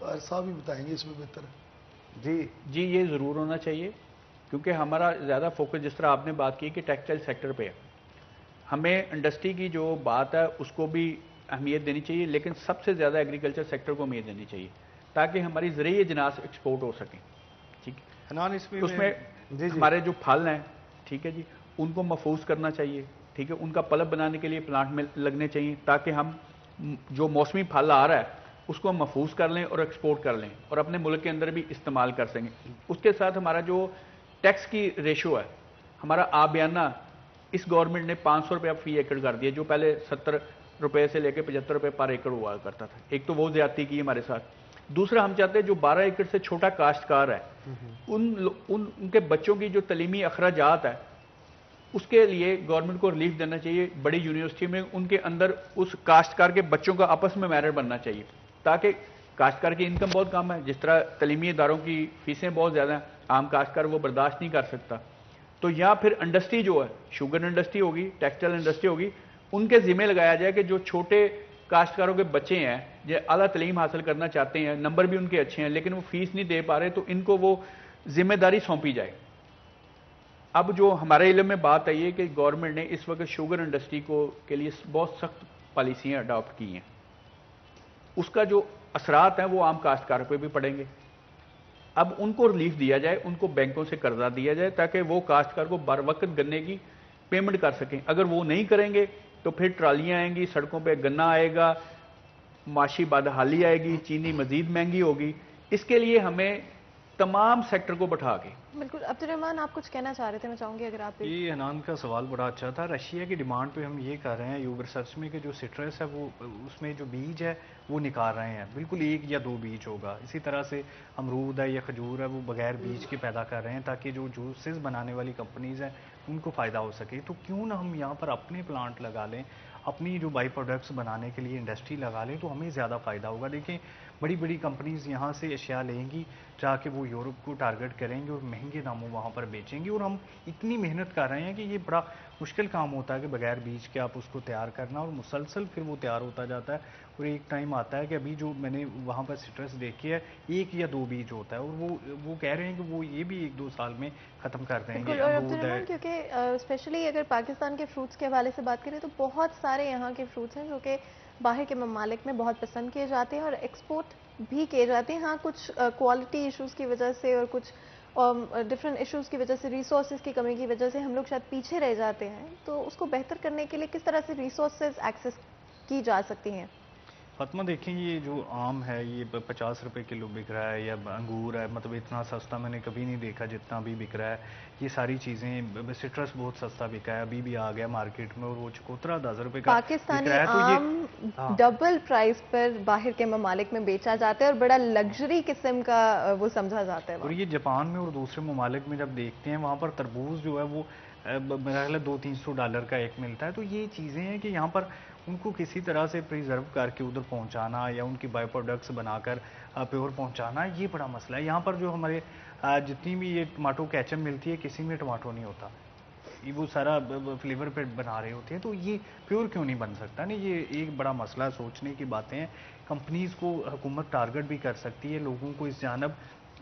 तो साहब ही बताएंगे इसमें बेहतर। जी, ये ज़रूर होना चाहिए, क्योंकि हमारा ज़्यादा फोकस, जिस तरह आपने बात की कि टेक्सटाइल सेक्टर पे है, हमें इंडस्ट्री की जो बात है उसको भी अहमियत देनी चाहिए, लेकिन सबसे ज़्यादा एग्रीकल्चर सेक्टर को अहमियत देनी चाहिए ताकि हमारी ज़रूरी अजनास एक्सपोर्ट हो सकें। ठीक है, उसमें हमारे जो फल हैं, ठीक है जी, उनको महफूज करना चाहिए। ठीक है, उनका पल्प बनाने के लिए प्लांट में लगने चाहिए ताकि हम जो मौसमी फल आ रहा है उसको हम महफूज कर लें और एक्सपोर्ट कर लें और अपने मुल्क के अंदर भी इस्तेमाल कर सकें। उसके साथ हमारा जो टैक्स की रेशो है, हमारा आबियाना इस गवर्नमेंट ने 500 रुपया फी एकड़ कर दिया, जो पहले 70 रुपये से लेकर 75 रुपये पर एकड़ हुआ करता था। एक तो वो ज्यादती की हमारे साथ। दूसरा, हम चाहते हैं जो 12 एकड़ से छोटा काश्तकार है उनके बच्चों की जो तलीमी अखराजात है उसके लिए गवर्नमेंट को रिलीफ देना चाहिए। बड़ी यूनिवर्सिटी में उनके अंदर उस काश्तकार के बच्चों का आपस में मेरिट बनना चाहिए, ताकि काश्तकार की इनकम बहुत कम है, जिस तरह तलीमी इदारों की फीसें बहुत ज़्यादा हैं, आम काश्तकार वो बर्दाश्त नहीं कर सकता। तो या फिर इंडस्ट्री जो है, शुगर इंडस्ट्री होगी, टेक्सटाइल इंडस्ट्री होगी, उनके ज़िम्मे लगाया जाए कि जो छोटे काश्तकारों के बच्चे हैं जो आला तलीम हासिल करना चाहते हैं, नंबर भी उनके अच्छे हैं लेकिन वो फीस नहीं दे पा रहे, तो इनको वो जिम्मेदारी सौंपी जाए। अब जो हमारे इल्म में बात आई है कि गवर्नमेंट ने इस वक्त शुगर इंडस्ट्री को के लिए बहुत सख्त पॉलिसियाँ अडॉप्ट की हैं, उसका जो असरात हैं वो आम काश्तकारों पे भी पड़ेंगे। अब उनको रिलीफ दिया जाए, उनको बैंकों से कर्जा दिया जाए ताकि वो काश्तकार को बर वक्त गन्ने की पेमेंट कर सकें। अगर वो नहीं करेंगे तो फिर ट्रालियाँ आएंगी, सड़कों पे गन्ना आएगा, माशी बदहाली आएगी, चीनी मजीद महंगी होगी। इसके लिए हमें तमाम सेक्टर को बैठा के। बिल्कुल। अब्दुर्रहमान, आप कुछ कहना चाह रहे थे, मैं चाहूंगी अगर आप ये हनान का सवाल बड़ा अच्छा था। रशिया की डिमांड पे हम ये कर रहे हैं यूब रिसर्च में कि जो सिट्रस है वो उसमें जो बीज है वो निकाल रहे हैं, बिल्कुल 1 या 2 बीज होगा। इसी तरह से अमरूद है या खजूर है वो बगैर बीज के पैदा कर रहे हैं ताकि जो जूसेस बनाने वाली कंपनीज हैं उनको फ़ायदा हो सके। तो क्यों ना हम यहाँ पर अपने प्लांट लगा लें, अपनी जो बाई प्रोडक्ट्स बनाने के लिए इंडस्ट्री लगा लें, तो हमें ज़्यादा फ़ायदा होगा। देखिए बड़ी बड़ी कंपनीज यहाँ से अशिया लेंगी, जाके वो यूरोप को टारगेट करेंगे और महंगे दामों वहाँ पर बेचेंगे। और हम इतनी मेहनत कर रहे हैं कि ये बड़ा मुश्किल काम होता है कि बगैर बीज के आप उसको तैयार करना, और मुसलसल फिर वो तैयार होता जाता है। और एक टाइम आता है कि अभी जो मैंने वहाँ पर सिट्रस देखी है 1 या 2 बीज होता है, और वो कह रहे हैं कि वो ये भी 1-2 साल में ख़त्म कर देंगे। बिल्कुल। और अब्दुर्रहमान, क्योंकि स्पेशली अगर पाकिस्तान के फ्रूट्स के हवाले से बात करें तो बहुत सारे यहाँ के फ्रूट्स हैं जो कि बाहर के ममालिक में बहुत पसंद किए जाते हैं और एक्सपोर्ट भी किए जाते हैं। हाँ, कुछ क्वालिटी इश्यूज़ की वजह से और कुछ डिफरेंट इश्यूज़ की वजह से, रिसोर्सेज की कमी की वजह से हम लोग शायद पीछे रह जाते हैं। तो उसको बेहतर करने के लिए किस तरह से रिसोर्सेज एक्सेस की जा सकती हैं? फातिमा, देखें ये जो आम है ये 50 रुपए किलो बिक रहा है, या अंगूर है, मतलब इतना सस्ता मैंने कभी नहीं देखा जितना अभी बिक रहा है। ये सारी चीज़ें, सिट्रस बहुत सस्ता बिका है, अभी भी आ गया मार्केट में, और वो चकोतरा 10 रुपए का पाकिस्तानी बिक रहा है। तो आम डबल प्राइस पर बाहर के ममालिक में बेचा जाता है और बड़ा लग्जरी किस्म का वो समझा जाता है। और ये जापान में और दूसरे ममालिक में जब देखते हैं वहाँ पर तरबूज जो है वो मेरा ख्याल है $200-300 का एक मिलता है। तो ये चीज़ें हैं कि यहाँ पर उनको किसी तरह से प्रिजर्व करके उधर पहुँचाना या उनकी बाई प्रोडक्ट्स बनाकर प्योर पहुँचाना, ये बड़ा मसला है। यहाँ पर जो हमारे जितनी भी ये टमाटो केचप मिलती है, किसी में टमाटो नहीं होता, ये वो सारा फ्लेवर पे बना रहे होते हैं। तो ये प्योर क्यों नहीं बन सकता? नहीं, ये एक बड़ा मसला, सोचने की बातें हैं। कंपनीज़ को हुकूमत टारगेट भी कर सकती है, लोगों को इस जानब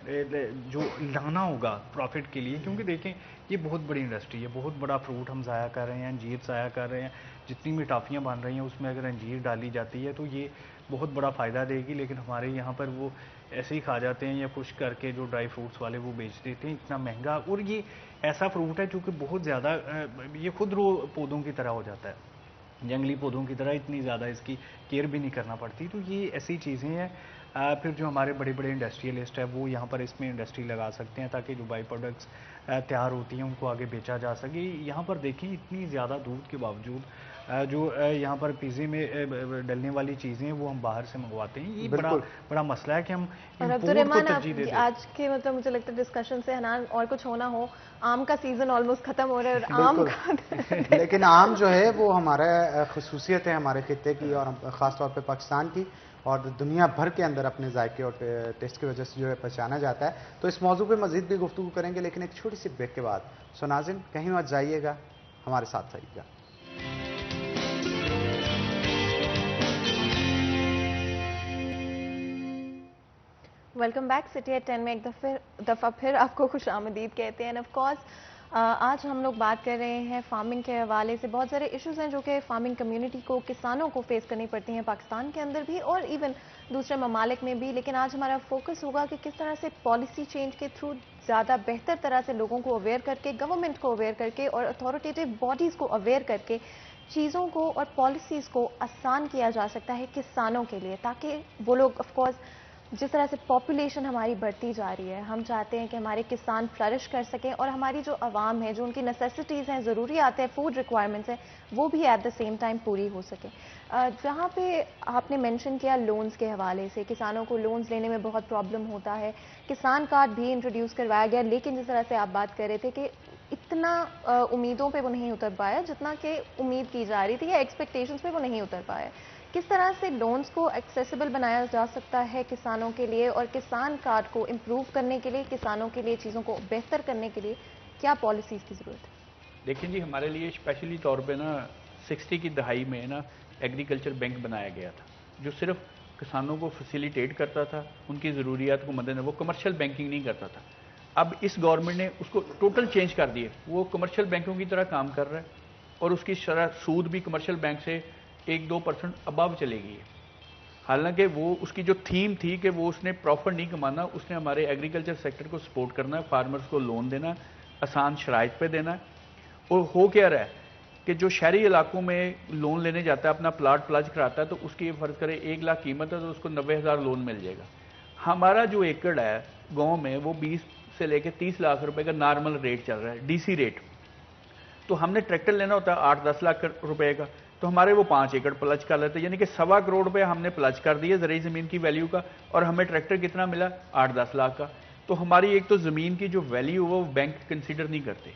जो लाना होगा प्रॉफिट के लिए, क्योंकि देखें ये बहुत बड़ी इंडस्ट्री है, बहुत बड़ा फ्रूट हम ज़ाया कर रहे हैं, अंजीर ज़ाया कर रहे हैं। जितनी भी टॉफ़ियाँ बन रही हैं उसमें अगर अंजीर डाली जाती है तो ये बहुत बड़ा फ़ायदा देगी। लेकिन हमारे यहाँ पर वो ऐसे ही खा जाते हैं या कुछ करके जो ड्राई फ्रूट्स वाले वो बेच देते हैं इतना महंगा। और ये ऐसा फ्रूट है जो कि बहुत ज़्यादा ये खुद रो पौधों की तरह हो जाता है, जंगली पौधों की तरह, इतनी ज़्यादा इसकी केयर भी नहीं करना पड़ती। तो ये ऐसी चीज़ें हैं। फिर जो हमारे बड़े बड़े इंडस्ट्रियलिस्ट है वो यहाँ पर इसमें इंडस्ट्री लगा सकते हैं ताकि जो बाई प्रोडक्ट्स तैयार होती हैं उनको आगे बेचा जा सके। यहाँ पर देखें इतनी ज़्यादा दूध के बावजूद जो यहाँ पर पिज़्ज़े में डलने वाली चीज़ें वो हम बाहर से मंगवाते हैं। ये बड़ा मसला है कि हम अब्दुर्रहमान, आज के मतलब मुझे लगता है डिस्कशन से हनान और कुछ होना हो, आम का सीजन ऑलमोस्ट खत्म हो रहा है और आम का लेकिन आम जो है वो हमारा खसूसियत है हमारे खित्ते की और ख़ासतौर पे पाकिस्तान की, और दुनिया भर के अंदर अपने जायके और टेस्ट की वजह से जो है पहचाना जाता है। तो इस मौजू पे मज़ीद भी गुफ्तगू करेंगे, लेकिन एक छोटी सी ब्रेक के बाद। सो नाज़रीन, कहीं मत जाइएगा, हमारे साथ रहिएगा। Welcome back. सिटी एट 10 में एक दफ़ा फिर आपको खुश आमदीद कहते हैं। ऑफ कोर्स आज हम लोग बात कर रहे हैं फार्मिंग के हवाले से। बहुत सारे इश्यूज़ हैं जो कि फार्मिंग कम्युनिटी को, किसानों को फेस करनी पड़ती हैं पाकिस्तान के अंदर भी और इवन दूसरे ममालिक में भी। लेकिन आज हमारा फोकस होगा कि किस तरह से पॉलिसी चेंज के थ्रू ज़्यादा बेहतर तरह से लोगों को अवेयर करके, गवर्नमेंट को अवेयर करके और अथॉरिटेटिव बॉडीज़ को अवेयर करके चीज़ों को और पॉलिसीज़ को आसान किया जा सकता है किसानों के लिए, ताकि वो लोग ऑफकोर्स जिस तरह से पॉपुलेशन हमारी बढ़ती जा रही है, हम चाहते हैं कि हमारे किसान फ्लरिश कर सकें और हमारी जो आवाम है, जो उनकी नेसेसिटीज़ हैं, ज़रूरी आते हैं, फूड रिक्वायरमेंट्स हैं, वो भी एट द सेम टाइम पूरी हो सके। जहाँ पे आपने मेंशन किया लोन्स के हवाले से, किसानों को लोन्स लेने में बहुत प्रॉब्लम होता है। किसान कार्ड भी इंट्रोड्यूस करवाया गया, लेकिन जिस तरह से आप बात कर रहे थे कि इतना उम्मीदों पे वो नहीं उतर पाया जितना कि उम्मीद की जा रही थी, या एक्सपेक्टेशंस पे वो नहीं उतर पाया। किस तरह से लोन्स को एक्सेसिबल बनाया जा सकता है किसानों के लिए, और किसान कार्ड को इम्प्रूव करने के लिए, किसानों के लिए चीज़ों को बेहतर करने के लिए क्या पॉलिसीज़ की ज़रूरत है? देखिए जी, हमारे लिए स्पेशली तौर पे ना 60 की दहाई में ना एग्रीकल्चर बैंक बनाया गया था, जो सिर्फ किसानों को फैसिलिटेट करता था, उनकी ज़रूरियात को मद्देनजर, वो कमर्शियल बैंकिंग नहीं करता था। अब इस गवर्नमेंट ने उसको टोटल चेंज कर दिए, वो कमर्शियल बैंकों की तरह काम कर रहा है और उसकी शरह सूद भी कमर्शियल बैंक से 1-2% अबव चलेगी। हालांकि वो उसकी जो थीम थी कि वो उसने प्रॉफिट नहीं कमाना, उसने हमारे एग्रीकल्चर सेक्टर को सपोर्ट करना है, फार्मर्स को लोन देना, आसान शराइत पे देना। और हो क्या रहा है कि जो शहरी इलाकों में लोन लेने जाता है, अपना प्लाट प्लाज कराता है, तो उसकी फर्ज करे 1 लाख कीमत है तो उसको 90,000 लोन मिल जाएगा। हमारा जो एकड़ है गांव में वो 20 से लेकर 30 लाख रुपए का नॉर्मल रेट चल रहा है, डीसी रेट। तो हमने ट्रैक्टर लेना होता है 8-10 लाख रुपए का, तो हमारे वो 5 एकड़ प्लज कर लेते हैं, यानी कि 1.25 करोड़ रुपए हमने प्लज कर दिए ज़रूरी ज़मीन की वैल्यू का, और हमें ट्रैक्टर कितना मिला 8-10 लाख का। तो हमारी एक तो ज़मीन की जो वैल्यू है वो बैंक कंसिडर नहीं करते,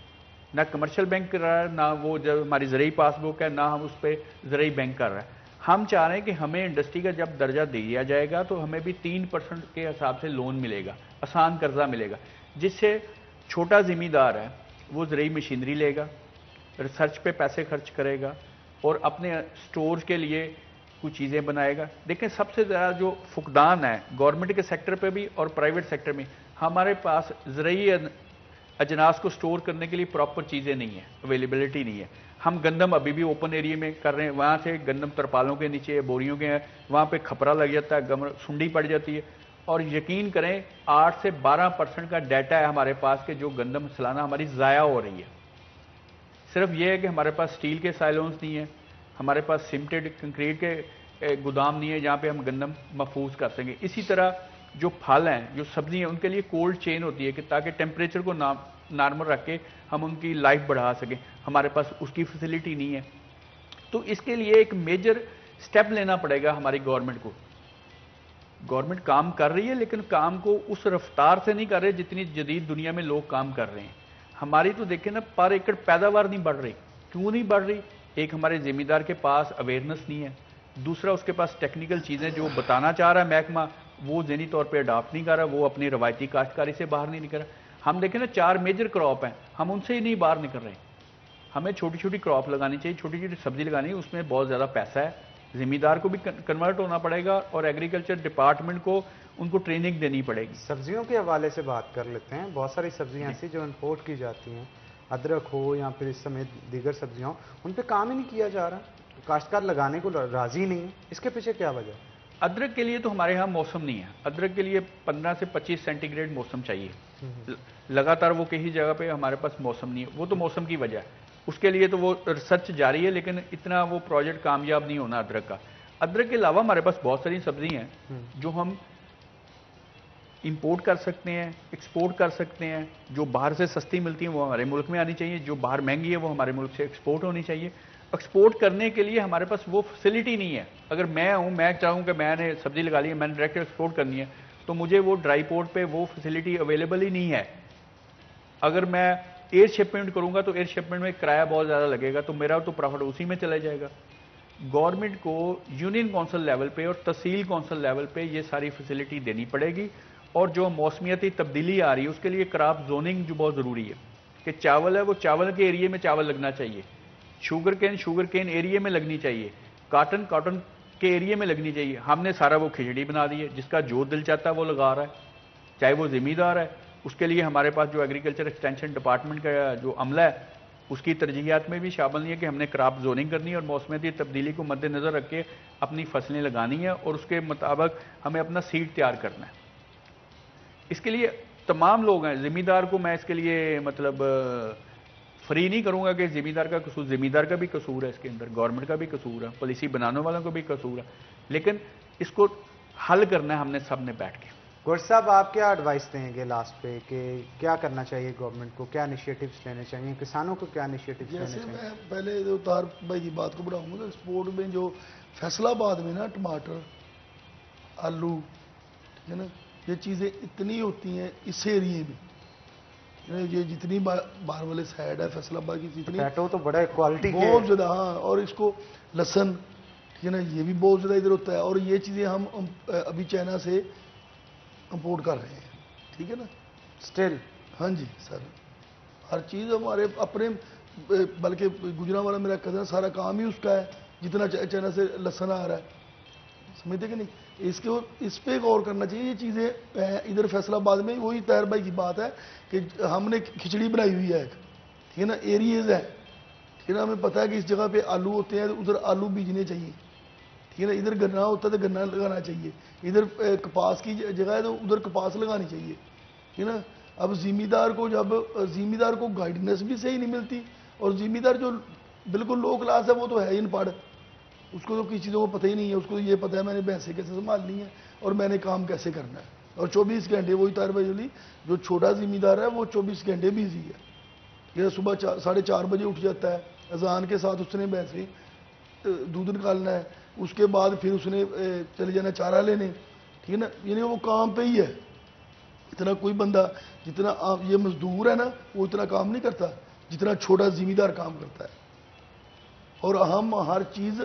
ना कमर्शियल बैंक कर रहा है, ना वो जब हमारी ज़रूरी पासबुक है, ना हम उस पर ज़रूरी बैंक कर रहा है। हम चाह रहे हैं कि हमें इंडस्ट्री का जब दर्जा दिया जाएगा तो हमें भी 3% के हिसाब से लोन मिलेगा, आसान कर्जा मिलेगा, जिससे छोटा ज़मींदार है वो ज़रूरी मशीनरी लेगा, रिसर्च पे पैसे खर्च करेगा और अपने स्टोर के लिए कुछ चीज़ें बनाएगा। देखें सबसे ज़्यादा जो फुकदान है गवर्नमेंट के सेक्टर पे भी और प्राइवेट सेक्टर में, हमारे पास ज़रूरी अजनास को स्टोर करने के लिए प्रॉपर चीज़ें नहीं है, अवेलेबिलिटी नहीं है। हम गंदम अभी भी ओपन एरिया में कर रहे हैं, वहाँ से गंदम तरपालों के नीचे बोरियों के हैं, वहाँ पे खपरा लग जाता है, सुंडी पड़ जाती है। और यकीन करें 8 से 12% का डाटा है हमारे पास कि जो गंदम सालाना हमारी ज़ाया हो रही है। सिर्फ ये है कि हमारे पास स्टील के साइलोन्स नहीं है, हमारे पास सीमेंटेड कंक्रीट के गोदाम नहीं है जहाँ पे हम गंदम महफूज कर सकें। इसी तरह जो फल हैं, जो सब्जी हैं, उनके लिए कोल्ड चेन होती है कि ताकि टेम्परेचर को नॉर्मल रख के हम उनकी लाइफ बढ़ा सकें, हमारे पास उसकी फैसिलिटी नहीं है। तो इसके लिए एक मेजर स्टेप लेना पड़ेगा हमारी गवर्नमेंट को। गवर्नमेंट काम कर रही है लेकिन काम को उस रफ्तार से नहीं कर रहे जितनी जदीद दुनिया में लोग काम कर रहे हैं। हमारी तो देखें ना, पर एकड़ पैदावार नहीं बढ़ रही। क्यों नहीं बढ़ रही? एक हमारे जिम्मेदार के पास अवेयरनेस नहीं है, दूसरा उसके पास टेक्निकल चीज़ें जो बताना चाह रहा है महकमा वो ज़हनी तौर पे अडॉप्ट नहीं कर रहा, वो अपनी रवायती काश्तकारी से बाहर नहीं निकल रहा। हम देखें ना 4 मेजर क्रॉप हैं, हम उनसे ही नहीं बाहर निकल रहे। हमें छोटी छोटी क्रॉप लगानी चाहिए, छोटी छोटी सब्जी लगानी है, उसमें बहुत ज़्यादा पैसा है, जिम्मेदार को भी कन्वर्ट होना पड़ेगा और एग्रीकल्चर डिपार्टमेंट को उनको ट्रेनिंग देनी पड़ेगी। सब्जियों के हवाले से बात कर लेते हैं। बहुत सारी सब्जियां ऐसी जो इम्पोर्ट की जाती हैं, अदरक हो या फिर इस समय दीगर सब्जियां हो, उन पर काम ही नहीं किया जा रहा, काश्तकार लगाने को राजी नहीं है। इसके पीछे क्या वजह है? अदरक के लिए तो हमारे यहाँ मौसम नहीं है। अदरक के लिए 15 से 25 सेंटीग्रेड मौसम चाहिए लगातार, वो कहीं जगह पे हमारे पास मौसम नहीं है, वो तो मौसम की वजह है। उसके लिए तो वो रिसर्च जारी है लेकिन इतना वो प्रोजेक्ट कामयाब नहीं होना अदरक का। अदरक के अलावा हमारे पास बहुत सारी सब्जी हैं जो हम इंपोर्ट कर सकते हैं, एक्सपोर्ट कर सकते हैं। जो बाहर से सस्ती मिलती हैं वो हमारे मुल्क में आनी चाहिए, जो बाहर महंगी है वो हमारे मुल्क से एक्सपोर्ट होनी चाहिए। एक्सपोर्ट करने के लिए हमारे पास वो फैसिलिटी नहीं है। अगर मैं चाहूँ कि मैंने सब्जी लगा ली है, मैंने डायरेक्ट एक्सपोर्ट करनी है, तो मुझे वो ड्राई पोर्ट पे वो फैसिलिटी अवेलेबल ही नहीं है। अगर मैं एयर शिपमेंट करूंगा तो एयर शिपमेंट में किराया बहुत ज़्यादा लगेगा, तो मेरा तो प्रॉफिट उसी में चला जाएगा। गवर्नमेंट को यूनियन काउंसिल लेवल पे और तहसील काउंसिल लेवल पे ये सारी फैसिलिटी देनी पड़ेगी। और जो मौसमियाती तब्दीली आ रही है उसके लिए क्रॉप जोनिंग जो बहुत ज़रूरी है कि चावल है वो चावल के एरिए में चावल लगना चाहिए, शुगर केन एरिए में लगनी चाहिए, कॉटन के एरिए में लगनी चाहिए। हमने सारा वो खिचड़ी बना दी है, जिसका जो दिल चाहता है वो लगा रहा है, चाहे वो ज़मींदार है। उसके लिए हमारे पास जो एग्रीकल्चर एक्सटेंशन डिपार्टमेंट का जो अमला है उसकी तरजीहात में भी शामिल नहीं है कि हमने क्रॉप जोनिंग करनी है और मौसमियाती तब्दीली को मद्देनज़र रख के अपनी फसलें लगानी है और उसके मुताबिक हमें अपना सीड तैयार करना है। इसके लिए तमाम लोग हैं, ज़मींदार को मैं इसके लिए मतलब फ्री नहीं करूंगा कि ज़मींदार का कसूर, ज़मींदार का भी कसूर है इसके अंदर, गवर्नमेंट का भी कसूर है, पॉलिसी बनाने वालों का भी कसूर है, लेकिन इसको हल करना है हमने सब ने बैठ के। गुर साहब, आप क्या एडवाइस देंगे लास्ट पे कि क्या करना चाहिए गवर्नमेंट को, क्या इनिशिएटिव्स लेने चाहिए, किसानों को क्या इनिशिएटिव्स लेने चाहिए? मैं पहले जो तार भाई की बात को बढ़ाऊंगा, तो एक्सपोर्ट में जो फैसलाबाद में ना टमाटर, आलू, ठीक है ना, ये चीज़ें इतनी होती हैं इस एरिए में, ये जितनी बाहर वाले साइड है फैसलाबाद की, जितनी टमाटो तो बड़ा क्वालिटी के बहुत ज़्यादा, हाँ, और इसको लहसन, ठीक है ना, ये भी बहुत ज़्यादा इधर होता है। और ये चीज़ें हम अभी चाइना से इंपोर्ट कर रहे हैं, ठीक है ना, स्टिल। हाँ जी सर, हर चीज़ हमारे अपने, बल्कि गुजरांवाला मेरा कज़न, सारा काम ही उसका है, जितना चाइना से लहसन आ रहा है, समझते कि नहीं। इस पे गौर करना चाहिए। ये चीज़ें इधर फैसलाबाद में वही ताहिर भाई की बात है कि हमने खिचड़ी बनाई हुई है, ठीक है ना, एरिएज है, ठीक है ना, हमें पता है कि इस जगह पे आलू होते हैं, उधर आलू बीजने चाहिए, ठीक है ना, इधर गन्ना होता है तो गन्ना लगाना चाहिए, इधर कपास की जगह है तो उधर कपास लगानी चाहिए, ठीक है ना। अब ज़िम्मेदार को गाइडेंस भी सही नहीं मिलती, और ज़िम्मेदार जो बिल्कुल लो क्लास है वो तो है ही अनपढ़, उसको तो किसी चीज़ों को पता ही नहीं है। उसको ये पता है मैंने भैंसें कैसे संभालनी है और मैंने काम कैसे करना है। और 24 घंटे वही तार भाई जोली, जो छोटा जिम्मेदार है वो 24 घंटे बिजी है। ये सुबह 4:30 बजे उठ जाता है, अजान के साथ उसने वैसे दूध निकालना है, उसके बाद फिर उसने चले जाना चारा लेने, ठीक है ना, यानी वो काम पे ही है। इतना कोई बंदा जितना ये मजदूर है ना वो इतना काम नहीं करता जितना छोटा जिम्मेदार काम करता है। और हम हर चीज़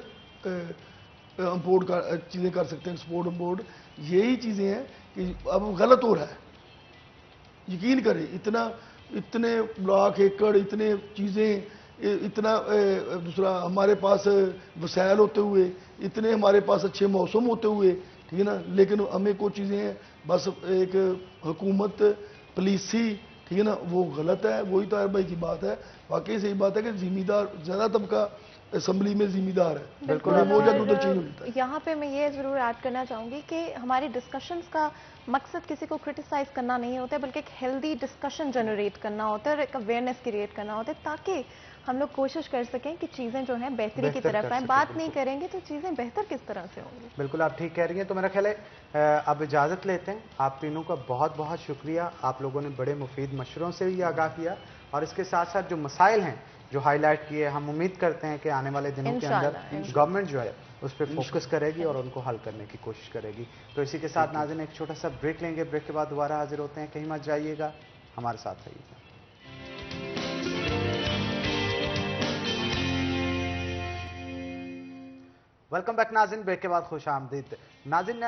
इम्पोर्ट कर चीज़ें कर सकते हैं, एक्सपोर्ट इम्पोर्ट, यही चीज़ें हैं कि अब गलत हो रहा है। यकीन करें, इतने लाख एकड़, इतने चीज़ें, इतना दूसरा हमारे पास वसाइल होते हुए, इतने हमारे पास अच्छे मौसम होते हुए, ठीक है ना, लेकिन हमें कुछ चीज़ें हैं बस एक हुकूमत पॉलिसी, ठीक है ना, वो गलत है। वही तो भाई की बात है, वाकई सही बात है कि जिम्मेदार ज़्यादा तबका असम्बली में जिम्मेदार है, बिल्कुल। वो जब उधर चेंज होता है। यहाँ पे मैं ये ज़रूर ऐड करना चाहूँगी कि हमारी डिस्कशंस का मकसद किसी को क्रिटिसाइज करना नहीं होता है, बल्कि एक हेल्दी डिस्कशन जनरेट करना होता है और एक अवेयरनेस क्रिएट करना होता है, ताकि हम लोग कोशिश कर सकें कि चीज़ें जो हैं बेहतरी की तरफ आए। बात नहीं करेंगे तो चीज़ें बेहतर किस तरह से होंगी। बिल्कुल आप ठीक कह रही हैं। तो मेरा ख्याल है अब इजाज़त लेते हैं। आप तीनों का बहुत बहुत शुक्रिया, आप लोगों ने बड़े मुफीद मशवरों से भी आगाह किया और इसके साथ साथ जो मसाइल हैं जो हाईलाइट किए, हम उम्मीद करते हैं कि आने वाले दिनों के अंदर गवर्नमेंट जो है उस पर फोकस करेगी और उनको हल करने की कोशिश करेगी। तो इसी के साथ नाज़रीन एक छोटा सा ब्रेक लेंगे, ब्रेक के बाद दोबारा हाजिर होते हैं। कहीं मत जाइएगा, हमारे साथ रहिएगा। वेलकम बैक नाज़रीन, ब्रेक के बाद खुश आमदीद। नाज़रीन,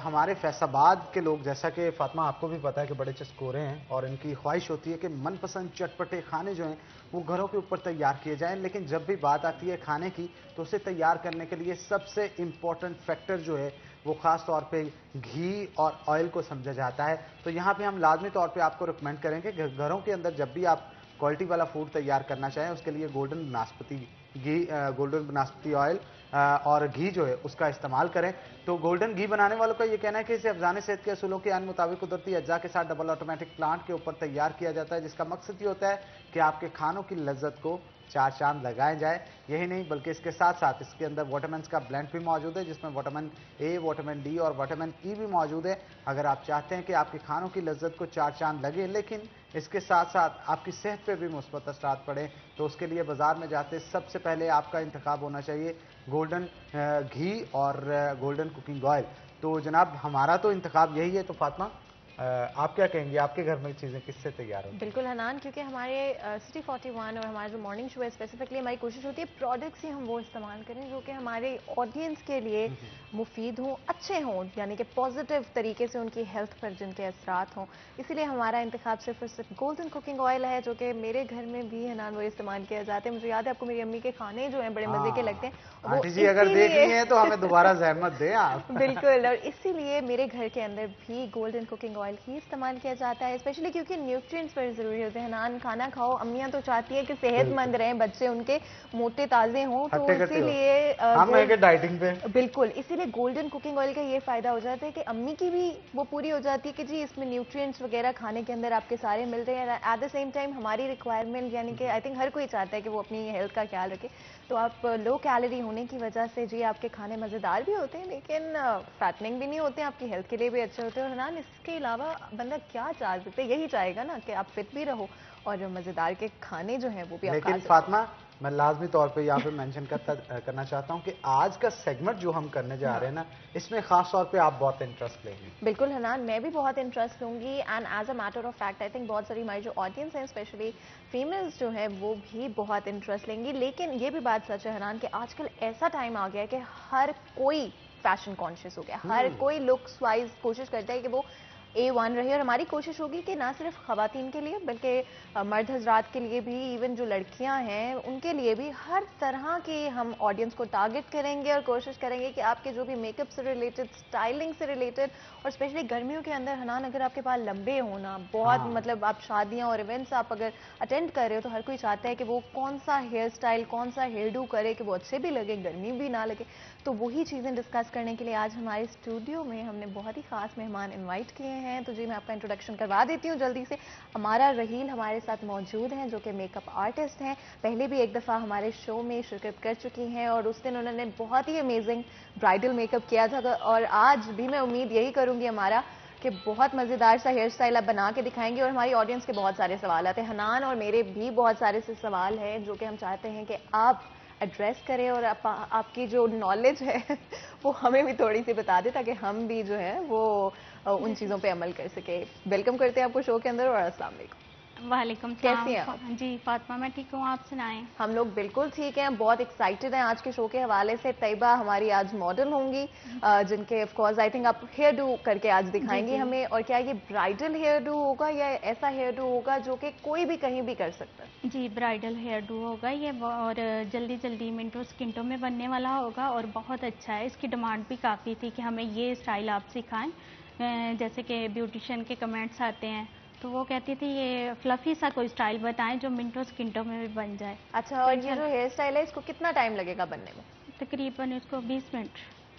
हमारे फैसलाबाद के लोग, जैसा कि फातिमा आपको भी पता है कि बड़े चस्कोरे हैं और इनकी ख्वाहिश होती है कि मनपसंद चटपटे खाने जो हैं वो घरों के ऊपर तैयार किए जाएं, लेकिन जब भी बात आती है खाने की तो उसे तैयार करने के लिए सबसे इम्पॉर्टेंट फैक्टर जो है वो ख़ास तौर पे घी और ऑयल को समझा जाता है। तो यहाँ पे हम लाजमी तौर पे आपको रिकमेंड करेंगे कि घरों के अंदर जब भी आप क्वालिटी वाला फूड तैयार करना चाहें उसके लिए गोल्डन बनास्पति घी, गोल्डन बनास्पति ऑयल और घी जो है उसका इस्तेमाल करें। तो गोल्डन घी बनाने वालों का ये कहना है कि इसे अफजान सेहत के असूलों के अन मुताबिक कुदरती अज्जा के साथ डबल ऑटोमेटिक प्लांट के ऊपर तैयार किया जाता है, जिसका मकसद ये होता है कि आपके खानों की लज्जत को 4 चांद लगाए जाए। यही नहीं बल्कि इसके साथ साथ इसके अंदर विटामिन का ब्लेंड भी मौजूद है, जिसमें विटामिन ए, विटामिन डी और विटामिन ई भी मौजूद है। अगर आप चाहते हैं कि आपके खानों की लज्जत को 4 चांद लगे लेकिन इसके साथ साथ आपकी सेहत पे भी मुस्बत असरात पड़े, तो उसके लिए बाजार में जाते सबसे पहले आपका इंतखाब होना चाहिए गोल्डन घी और गोल्डन कुकिंग ऑयल। तो जनाब हमारा तो इंतखाब यही है। तो फातिमा आप क्या कहेंगे, आपके घर में चीज़ें किससे तैयार होती हैं? बिल्कुल हनान, क्योंकि हमारे सिटी 41 और हमारा जो मॉर्निंग शो है स्पेसिफिकली हमारी कोशिश होती है प्रोडक्ट्स ही हम वो इस्तेमाल करें जो कि हमारे ऑडियंस के लिए मुफीद हों, अच्छे हों, यानी कि पॉजिटिव तरीके से उनकी हेल्थ पर जिनके असरात हों। इसीलिए हमारा इंतखाब सिर्फ और सिर्फ गोल्डन कुकिंग ऑयल है, जो कि मेरे घर में भी हनान वो इस्तेमाल किया जाता है। मुझे याद है आपको मेरी अम्मी के खाने जो हैं बड़े मज़े के लगते हैं। आंटी जी अगर देख रही हैं तो हमें दोबारा जहमत दें आप। बिल्कुल, और इसीलिए मेरे घर के अंदर भी गोल्डन कुकिंग ऑयल ही इस्तेमाल किया जाता है, स्पेशली क्योंकि न्यूट्रिएंट्स बड़े ज़रूरी होते हैं। नान खाना खाओ, अम्मियाँ तो चाहती है कि सेहतमंद रहें बच्चे, उनके मोटे ताज़े हों, तो इसीलिए हम हैं कि डाइटिंग पे। बिल्कुल, इसीलिए गोल्डन कुकिंग ऑयल का ये फ़ायदा हो जाता है कि अम्मी की भी वो पूरी हो जाती है कि जी इसमें न्यूट्रिएंट्स वगैरह खाने के अंदर आपके सारे मिल रहे हैं। एट द सेम टाइम हमारी रिक्वायरमेंट, यानी कि आई थिंक हर कोई चाहता है कि वो अपनी हेल्थ का ख्याल रखे। तो आप लो कैलोरी होने की वजह से जी आपके खाने मज़ेदार भी होते हैं लेकिन फैटनिंग भी नहीं होते हैं, आपकी हेल्थ के लिए भी अच्छे होते हैं। और हनान इसके अलावा बंदा क्या चाह सकते हैं, यही चाहेगा ना कि आप फिट भी रहो और मज़ेदार के खाने जो हैं वो भी आप खा लेकिन सकें। फातिमा मैं लाजमी तौर पे यहाँ पे मेंशन करना चाहता हूँ कि आज का सेगमेंट जो हम करने जा रहे हैं ना, इसमें खास तौर पे आप बहुत इंटरेस्ट लेंगे। बिल्कुल हनान, मैं भी बहुत इंटरेस्ट लूँगी and as a matter of fact I think बहुत सारी हमारी जो ऑडियंस है स्पेशली फीमेल्स जो है वो भी बहुत इंटरेस्ट लेंगी। लेकिन ये भी बात सच है हनान कि आजकल ऐसा टाइम आ गया है कि हर कोई फैशन कॉन्शियस हो गया, हर कोई लुक्स वाइज कोशिश करता है कि वो A1 रहे। और हमारी कोशिश होगी कि ना सिर्फ ख़वातीन के लिए बल्कि मर्द हजरात के लिए भी, इवन जो लड़कियां हैं उनके लिए भी, हर तरह के हम ऑडियंस को टारगेट करेंगे और कोशिश करेंगे कि आपके जो भी मेकअप से रिलेटेड, स्टाइलिंग से रिलेटेड, और स्पेशली गर्मियों के अंदर हनान अगर आपके बाल लंबे होना बहुत मतलब आप शादियां और इवेंट्स आप अगर अटेंड कर रहे हो तो हर कोई चाहता है कि वो कौन सा हेयर स्टाइल, कौन सा हेयर डू करे कि वो अच्छे भी लगे, गर्मी भी ना लगे। तो वही चीज़ें डिस्कस करने के लिए आज हमारे स्टूडियो में हमने बहुत ही खास मेहमान इनवाइट किए हैं। तो जी मैं आपका इंट्रोडक्शन करवा देती हूँ जल्दी से। हमारा रहील हमारे साथ मौजूद हैं जो कि मेकअप आर्टिस्ट हैं, पहले भी एक दफ़ा हमारे शो में शिरकत कर चुकी हैं और उस दिन उन्होंने बहुत ही अमेजिंग ब्राइडल मेकअप किया था। और आज भी मैं उम्मीद यही करूँगी हमारा कि बहुत मज़ेदार सा हेयर स्टाइल आप बना के दिखाएंगे और हमारी ऑडियंस के बहुत सारे सवाल आते हैं। हनान और मेरे भी बहुत सारे से सवाल हैं जो कि हम चाहते हैं कि आप एड्रेस करें और आपकी जो नॉलेज है वो हमें भी थोड़ी सी बता दें ताकि हम भी जो है वो उन चीज़ों पे अमल कर सके। वेलकम करते हैं आपको शो के अंदर और अस्सलाम वालेकुम। वालेकुम कैसी हैं आप? जी फातिमा मैं ठीक हूँ, आप सुनाएं। हम लोग बिल्कुल ठीक हैं, बहुत एक्साइटेड हैं आज के शो के हवाले से। तैयबा हमारी आज मॉडल होंगी जिनके ऑफ कोर्स आई थिंक आप हेयर डू करके आज दिखाएंगी हमें। और क्या ये ब्राइडल हेयर डू होगा या ऐसा हेयर डू होगा जो कि कोई भी कहीं भी कर सकता है? जी ब्राइडल हेयर डू होगा ये, और जल्दी जल्दी मिनटों सेकंडों में बनने वाला होगा और बहुत अच्छा है। इसकी डिमांड भी काफ़ी थी कि हमें ये स्टाइल आप सिखाएं, जैसे कि ब्यूटिशियन के कमेंट्स आते हैं तो वो कहती थी ये फ्लफी सा कोई स्टाइल बताएं जो मिनटों सेकंडों में भी बन जाए। अच्छा, और ये जो हेयर स्टाइल है इसको कितना टाइम लगेगा बनने में? तकरीबन इसको 20 मिनट।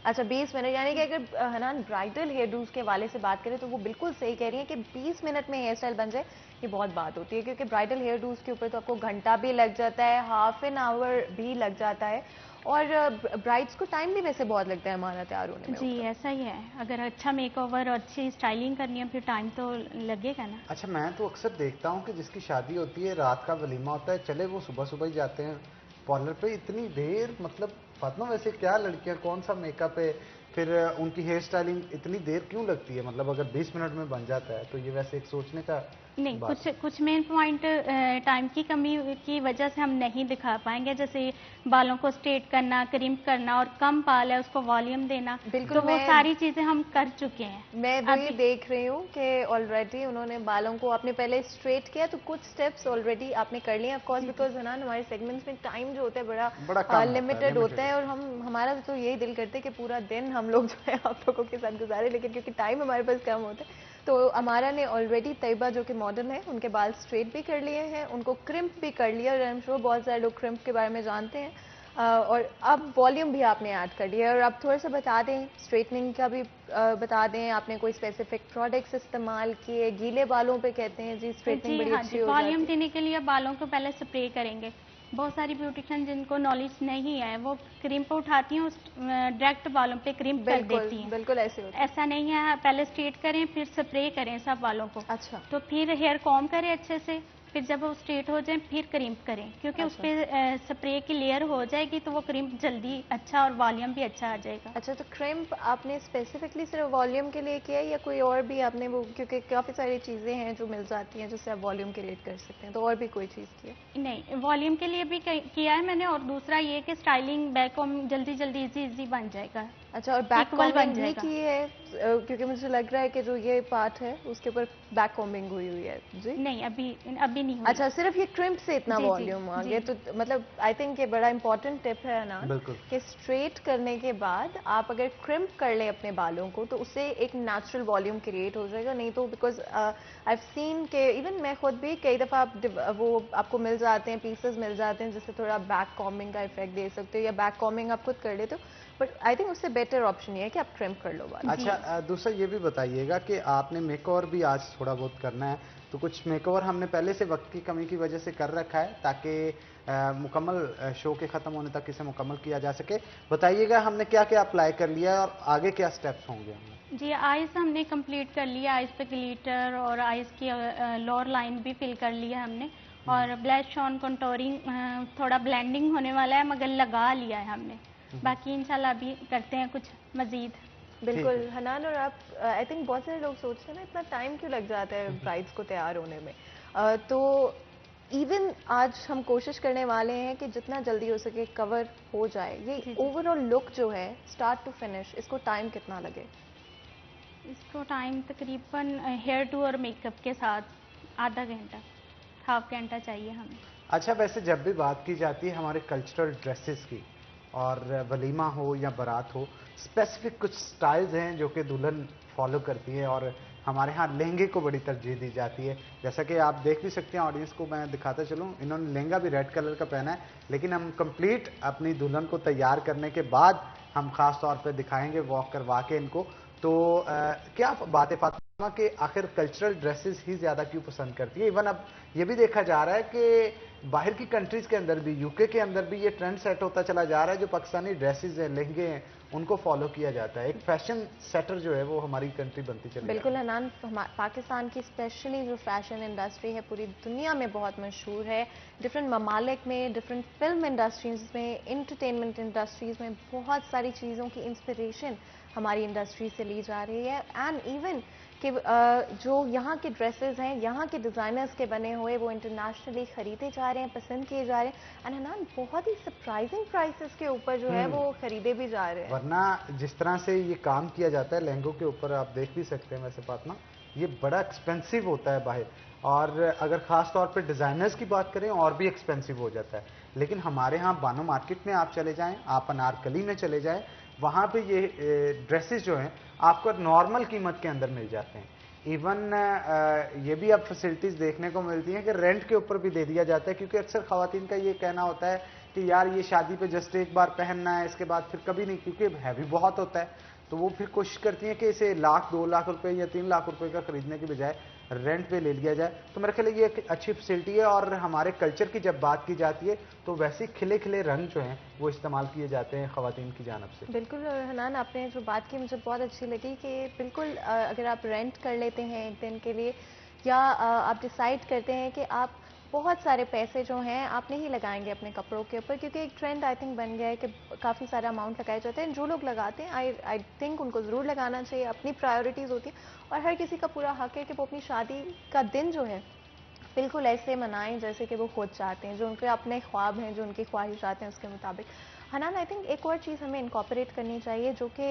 अच्छा 20 मिनट, यानी कि अगर हनान ब्राइडल हेयर डूज के हवाले से बात करें तो वो बिल्कुल सही कह रही है कि 20 मिनट में हेयर स्टाइल बन जाए ये बहुत बात होती है, क्योंकि ब्राइडल हेयर डूज के ऊपर तो आपको घंटा भी लग जाता है, हाफ एन आवर भी लग जाता है और ब्राइड्स को टाइम भी वैसे बहुत लगता है हमारा तैयार होने में। जी ऐसा ही है, अगर अच्छा मेकओवर और अच्छी स्टाइलिंग करनी है फिर टाइम तो लगेगा ना। अच्छा, मैं तो अक्सर देखता हूँ कि जिसकी शादी होती है रात का वलीमा होता है, चले वो सुबह सुबह ही जाते हैं पार्लर पे, इतनी देर मतलब फातिमा वैसे क्या लड़कियां कौन सा मेकअप है, फिर उनकी हेयर स्टाइलिंग इतनी देर क्यों लगती है? मतलब अगर 20 मिनट में बन जाता है तो ये वैसे एक सोचने का नहीं, बात कुछ मेन पॉइंट टाइम की कमी की वजह से हम नहीं दिखा पाएंगे, जैसे बालों को स्ट्रेट करना, क्रिम्प करना और कम बाल है उसको वॉल्यूम देना। बिल्कुल, तो वो सारी चीजें हम कर चुके हैं। मैं वही देख रही हूँ कि ऑलरेडी उन्होंने बालों को आपने पहले स्ट्रेट किया तो कुछ स्टेप्स ऑलरेडी आपने कर लिए। ऑफ कोर्स बिकॉज है ना हमारे सेगमेंट्स में टाइम जो होता है बड़ा लिमिटेड होता है और हमारा तो यही दिल करते हैं कि पूरा दिन हम लोग जो है आप लोगों के साथ गुजारे, लेकिन क्योंकि टाइम हमारे पास कम होता है तो अमारा ने ऑलरेडी तैयबा जो कि मॉडल है उनके बाल स्ट्रेट भी कर लिए हैं, उनको क्रिम्प भी कर लिया और आई एम श्योर बहुत सारे लोग क्रिम्प के बारे में जानते हैं। और अब वॉल्यूम भी आपने ऐड कर लिया और आप थोड़ा सा बता दें स्ट्रेटनिंग का भी बता दें, आपने कोई स्पेसिफिक प्रोडक्ट्स इस्तेमाल किए? गीले बालों पे कहते हैं जी स्ट्रेटनिंग बड़ी अच्छी हो जाती है। वॉल्यूम देने के लिए बालों को पहले स्प्रे करेंगे। बहुत सारी ब्यूटिशियन जिनको नॉलेज नहीं है वो क्रीम उठाती हैं, डायरेक्ट बालों पे क्रीम कर देती हैं। बिल्कुल ऐसे होता है। ऐसा नहीं है, पहले स्ट्रेट करें फिर स्प्रे करें सब बालों को। अच्छा, तो फिर हेयर कॉम करें अच्छे से, फिर जब वो स्ट्रेट हो जाए फिर क्रीम करें, क्योंकि उस पर स्प्रे की लेयर हो जाएगी तो वो क्रीम जल्दी अच्छा और वॉल्यूम भी अच्छा आ जाएगा। अच्छा, तो क्रिम्प आपने स्पेसिफिकली सिर्फ वॉल्यूम के लिए किया है या कोई और भी आपने वो, क्योंकि काफ़ी सारी चीज़ें हैं जो मिल जाती हैं जिससे आप वॉल्यूम क्रिएट कर सकते हैं, तो और भी कोई चीज़ की है? नहीं, वॉल्यूम के लिए भी किया है मैंने, और दूसरा ये कि स्टाइलिंग बैक कॉम जल्दी जल्दी इजी बन जाएगा। अच्छा, और बैक Equal बन कॉम्बिंग भी जाएगा। की है क्योंकि मुझे लग रहा है कि जो ये पार्ट है उसके ऊपर बैक कॉम्बिंग हुई है जी? नहीं, अभी नहीं हुई। अच्छा, सिर्फ ये क्रिम्प से इतना जी, जी, वॉल्यूम आ जी। गया, तो मतलब आई थिंक ये बड़ा इंपॉर्टेंट टिप है ना बिल्कुल। कि स्ट्रेट करने के बाद आप अगर क्रिम्प कर लें अपने बालों को तो उससे एक नेचुरल वॉल्यूम क्रिएट हो जाएगा। नहीं तो बिकॉज आई सीन के इवन मैं खुद भी कई दफ़ा वो आपको मिल जाते हैं, पीसेस मिल जाते हैं जिससे थोड़ा बैक कॉम्बिंग का इफेक्ट दे सकते हो या बैक कॉम्बिंग आप खुद कर लेते हो, बट आई थिंक उससे बेटर ऑप्शन ये है कि आप ट्रिम कर लो बाल। अच्छा, दूसरा ये भी बताइएगा कि आपने मेकओवर भी आज थोड़ा बहुत करना है, तो कुछ मेकओवर हमने पहले से वक्त की कमी की वजह से कर रखा है ताकि मुकम्मल शो के ख़त्म होने तक इसे मुकम्मल किया जा सके। बताइएगा हमने क्या क्या अप्लाई कर लिया है और आगे क्या स्टेप्स होंगे हमें? जी, आइज हमने कंप्लीट कर लिया, आइज पे ग्लिटर और आइज की लोअर लाइन भी फिल कर लिया हमने, और ब्लैश ऑन कंटोरिंग थोड़ा ब्लेंडिंग होने वाला है मगर लगा लिया है हमने। बाकी इंशाल्लाह अभी करते हैं कुछ मजीद। बिल्कुल हनान, और आप आई थिंक बहुत सारे लोग सोचते हैं ना इतना टाइम क्यों लग जाता है ब्राइड्स को तैयार होने में, तो इवन आज हम कोशिश करने वाले हैं कि जितना जल्दी हो सके कवर हो जाए ये ओवरऑल लुक जो है स्टार्ट टू फिनिश, इसको टाइम कितना लगे? इसको टाइम तकरीबन हेयर टू और मेकअप के साथ आधा घंटा, हाफ घंटा चाहिए हमें। अच्छा, वैसे जब भी बात की जाती है हमारे कल्चरल ड्रेसेस की, और वलीमा हो या बारात हो, स्पेसिफिक कुछ स्टाइल्स हैं जो कि दुल्हन फॉलो करती है और हमारे यहाँ लहंगे को बड़ी तरजीह दी जाती है। जैसा कि आप देख भी सकते हैं, ऑडियंस को मैं दिखाता चलूँ, इन्होंने लहंगा भी रेड कलर का पहना है, लेकिन हम कंप्लीट अपनी दुल्हन को तैयार करने के बाद हम खास तौर पर दिखाएंगे वॉक करवा के इनको। तो क्या बात है फातिमा कि आखिर कल्चरल ड्रेसेस ही ज़्यादा क्यों पसंद करती है? इवन अब ये भी देखा जा रहा है कि बाहर की कंट्रीज के अंदर भी, यूके के अंदर भी ये ट्रेंड सेट होता चला जा रहा है। जो पाकिस्तानी ड्रेसेस हैं, लहंगे हैं, उनको फॉलो किया जाता है। एक फैशन सेटर जो है वो हमारी कंट्री बनती चली बिल्कुल जा रही हनान, पाकिस्तान की स्पेशली जो फैशन इंडस्ट्री है पूरी दुनिया में बहुत मशहूर है। डिफरेंट ममालिक में, डिफरेंट फिल्म इंडस्ट्रीज में, इंटरटेनमेंट इंडस्ट्रीज में बहुत सारी चीज़ों की इंस्पिरेशन हमारी इंडस्ट्री से ली जा रही है। एंड इवन कि जो यहाँ के ड्रेसेस हैं, यहाँ के डिज़ाइनर्स के बने हुए, वो इंटरनेशनली ख़रीदे जा रहे हैं, पसंद किए जा रहे हैं। एंड हनान बहुत ही सरप्राइजिंग प्राइसेस के ऊपर जो है वो खरीदे भी जा रहे हैं। वरना जिस तरह से ये काम किया जाता है लहंगों के ऊपर, आप देख भी सकते हैं वैसे फातिमा, ये बड़ा एक्सपेंसिव होता है बाहर। और अगर ख़ास तौर पे डिज़ाइनर्स की बात करें और भी एक्सपेंसिव हो जाता है। लेकिन हमारे यहाँ बानो मार्केट में आप चले जाएं, आप अनारकली में चले जाएं, वहाँ पे ये ड्रेसेस जो हैं आपको नॉर्मल कीमत के अंदर मिल जाते हैं। इवन ये भी अब फैसिलिटीज़ देखने को मिलती हैं कि रेंट के ऊपर भी दे दिया जाता है, क्योंकि अक्सर ख़वातीन का ये कहना होता है कि यार ये शादी पे जस्ट एक बार पहनना है, इसके बाद फिर कभी नहीं, क्योंकि हैवी बहुत होता है। तो वो फिर कोशिश करती हैं कि इसे लाख, 2 लाख रुपए या 3 लाख रुपए का खरीदने की बजाय रेंट पे ले लिया जाए। तो मेरे ख्याल ये एक अच्छी फैसिलिटी है। और हमारे कल्चर की जब बात की जाती है तो वैसे खिले खिले रंग जो हैं वो इस्तेमाल किए जाते हैं ख़वातीन की जानब से। बिल्कुल। और हनान, आपने जो बात की मुझे बहुत अच्छी लगी कि बिल्कुल अगर आप रेंट कर लेते हैं एक दिन के लिए, या आप डिसाइड करते हैं कि आप बहुत सारे पैसे जो हैं आप नहीं लगाएंगे अपने कपड़ों के ऊपर, क्योंकि एक ट्रेंड आई थिंक बन गया है कि काफ़ी सारा अमाउंट लगाए जाते हैं। जो लोग लगाते हैं आई थिंक उनको ज़रूर लगाना चाहिए, अपनी प्रायोरिटीज़ होती हैं। और हर किसी का पूरा हक है कि वो अपनी शादी का दिन जो है बिल्कुल ऐसे मनाएं जैसे कि वो खुद चाहते हैं, जो उनके अपने ख्वाब हैं, जो उनकी ख्वाहिशात हैं उसके मुताबिक। हनान, आई थिंक एक और चीज़ हमें इनकॉर्पोरेट करनी चाहिए, जो कि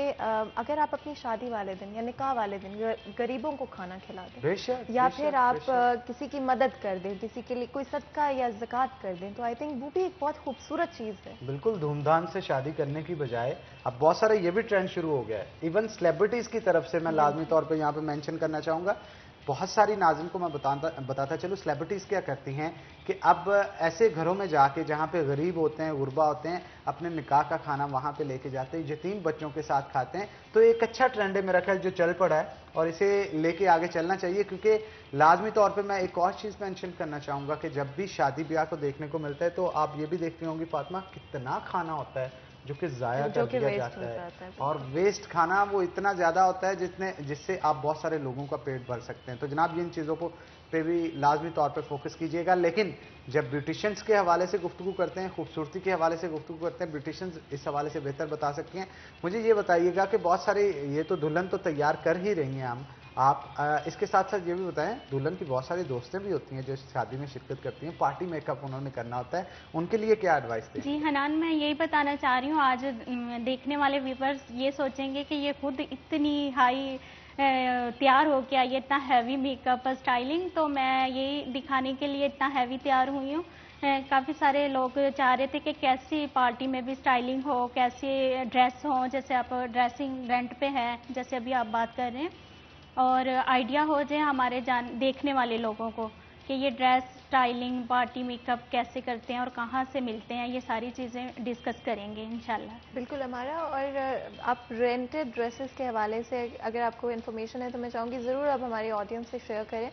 अगर आप अपनी शादी वाले दिन या निकाह वाले दिन गरीबों को खाना खिला दें, बेशक, या बेशक, फिर आप बेशक। किसी की मदद कर दें, किसी के लिए कोई सदका या ज़कात कर दें, तो आई थिंक वो भी एक बहुत खूबसूरत चीज़ है। बिल्कुल धूमधाम से शादी करने की बजाय अब बहुत सारे ये भी ट्रेंड शुरू हो गया है। इवन सेलिब्रिटीज़ की तरफ से मैं लाजमी तौर पे यहाँ पे मेंशन करना चाहूँगा। बहुत सारी नाज़रीन को मैं बताता चलूँ, सेलिब्रिटीज़ क्या करती हैं कि अब ऐसे घरों में जाके जहाँ पे गरीब होते हैं, गुरबा होते हैं, अपने निकाह का खाना वहाँ पे लेके जाते हैं, यतीम बच्चों के साथ खाते हैं। तो एक अच्छा ट्रेंड है मेरा ख्याल जो चल पड़ा है, और इसे लेके आगे चलना चाहिए। क्योंकि लाजमी तौर पे मैं एक और चीज़ मेंशन करना चाहूँगा कि जब भी शादी ब्याह को देखने को मिलता है तो आप ये भी देखती होंगी फातिमा, कितना खाना होता है जो कि ज़ाया कर दिया जाता है। और वेस्ट खाना वो इतना ज़्यादा होता है जिससे आप बहुत सारे लोगों का पेट भर सकते हैं। तो जनाब इन चीज़ों को पे भी लाजमी तौर पे फोकस कीजिएगा। लेकिन जब ब्यूटिशियंस के हवाले से गुफ्तगू करते हैं, खूबसूरती के हवाले से गुफ्तगू करते हैं, ब्यूटिशियंस इस हवाले से बेहतर बता सकती हैं। मुझे ये बताइएगा कि बहुत सारे ये तो दुल्हन तो तैयार कर ही रही हैं आप इसके साथ साथ ये भी बताएं, दुल्हन की बहुत सारी दोस्तें भी होती हैं जो शादी में शिरकत करती हैं, पार्टी मेकअप उन्होंने करना होता है, उनके लिए क्या एडवाइस दें? जी हनान, मैं यही बताना चाह रही हूँ, आज देखने वाले व्यूवर्स ये सोचेंगे कि ये खुद इतनी हाई तैयार हो के आई है, इतना हैवी मेकअप स्टाइलिंग, तो मैं यही दिखाने के लिए इतना हैवी तैयार हुई हूँ। काफ़ी सारे लोग चाह रहे थे कि कैसी पार्टी में भी स्टाइलिंग हो, कैसी ड्रेस हो, जैसे आप ड्रेसिंग रेंट पे है, जैसे अभी आप बात कर रहे हैं, और आइडिया हो जाए हमारे देखने वाले लोगों को कि ये ड्रेस स्टाइलिंग, पार्टी मेकअप कैसे करते हैं और कहाँ से मिलते हैं, ये सारी चीज़ें डिस्कस करेंगे इंशाल्लाह। बिल्कुल हमारा। और आप रेंटेड ड्रेसेस के हवाले से अगर आपको इन्फॉर्मेशन है तो मैं चाहूँगी ज़रूर आप हमारी ऑडियंस से शेयर करें,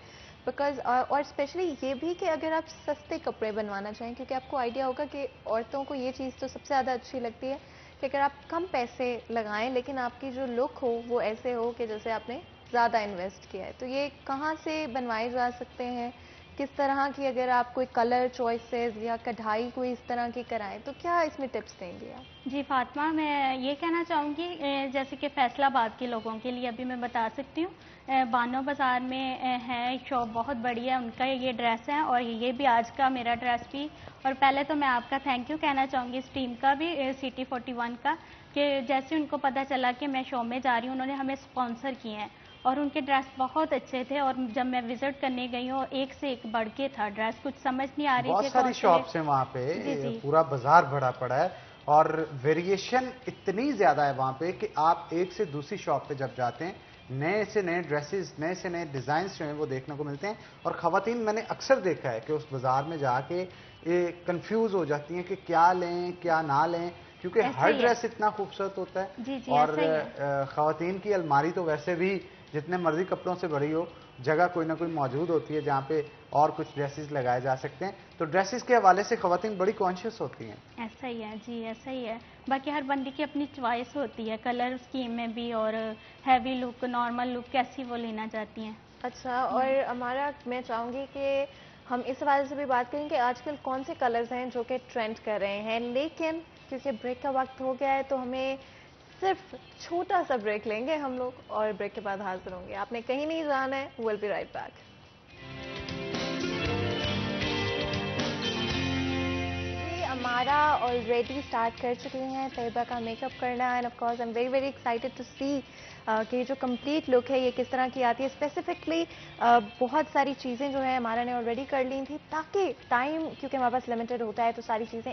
बिकॉज और स्पेशली ये भी कि अगर आप सस्ते कपड़े बनवाना चाहें, क्योंकि आपको आइडिया होगा कि औरतों को ये चीज़ तो सबसे ज़्यादा अच्छी लगती है कि अगर आप कम पैसे लगाएं लेकिन आपकी जो लुक हो वो ऐसे हो कि जैसे आपने ज़्यादा इन्वेस्ट किया है। तो ये कहाँ से बनवाए जा सकते हैं, किस तरह की, अगर आप कोई कलर चॉइसेस या कढ़ाई कोई इस तरह की कराएं तो क्या इसमें टिप्स देंगे आप? जी फातिमा, मैं ये कहना चाहूँगी जैसे कि फैसलाबाद के लोगों के लिए अभी मैं बता सकती हूँ, बानो बाज़ार में है एक शॉप बहुत बड़ी है, उनका ये ड्रेस है और ये भी आज का मेरा ड्रेस भी। और पहले तो मैं आपका थैंक यू कहना चाहूँगी इस टीम का भी, सिटी 41 का, कि जैसे उनको पता चला कि मैं शो में जा रही हूँ, उन्होंने हमें स्पॉन्सर किए हैं और उनके ड्रेस बहुत अच्छे थे। और जब मैं विजिट करने गई हूँ एक से एक बढ़ के था ड्रेस, कुछ समझ नहीं आ रही थी। बहुत सारी शॉप्स हैं वहाँ पे, पूरा बाजार भरा पड़ा है और वेरिएशन इतनी ज्यादा है वहाँ पे कि आप एक से दूसरी शॉप पे जब जाते हैं नए से नए ड्रेसेस, नए से नए डिजाइन जो हैं वो देखने को मिलते हैं। और खवातीन मैंने अक्सर देखा है कि उस बाजार में जाके कंफ्यूज हो जाती हैं कि क्या लें क्या ना लें, क्योंकि हर ड्रेस इतना खूबसूरत होता है। जी, और खवातीन की अलमारी तो वैसे भी जितने मर्जी कपड़ों से भरी हो, जगह कोई ना कोई मौजूद होती है जहाँ पे और कुछ ड्रेसेस लगाए जा सकते हैं। तो ड्रेसेस के हवाले से ख़वातीन बड़ी कॉन्शियस होती हैं। ऐसा ही है जी, ऐसा ही है। बाकी हर बंदे की अपनी चॉइस होती है कलर स्कीम में भी, और हैवी लुक, नॉर्मल लुक कैसी वो लेना चाहती हैं। अच्छा, और हमारा मैं चाहूँगी कि हम इस हवाले से भी बात करें कि आजकल कौन से कलर्स हैं जो कि ट्रेंड कर रहे हैं, लेकिन क्योंकि ब्रेक का वक्त हो गया है तो हमें सिर्फ छोटा सा ब्रेक लेंगे हम लोग, और ब्रेक के बाद हाजिर होंगे। आपने कहीं नहीं जाना है, विल बी राइट बैक। हमारा ऑलरेडी स्टार्ट कर चुकी हैं तैयबा का मेकअप करना, and of course I am very very excited to see कि जो कंप्लीत लुक है ये किस तरह की आती है। स्पेसिफिकली बहुत सारी चीज़ें जो है हमारा ने ऑलरेडी कर ली थी, ताकि टाइम क्योंकि हमारे पास लिमिटेड होता है तो सारी चीज़ें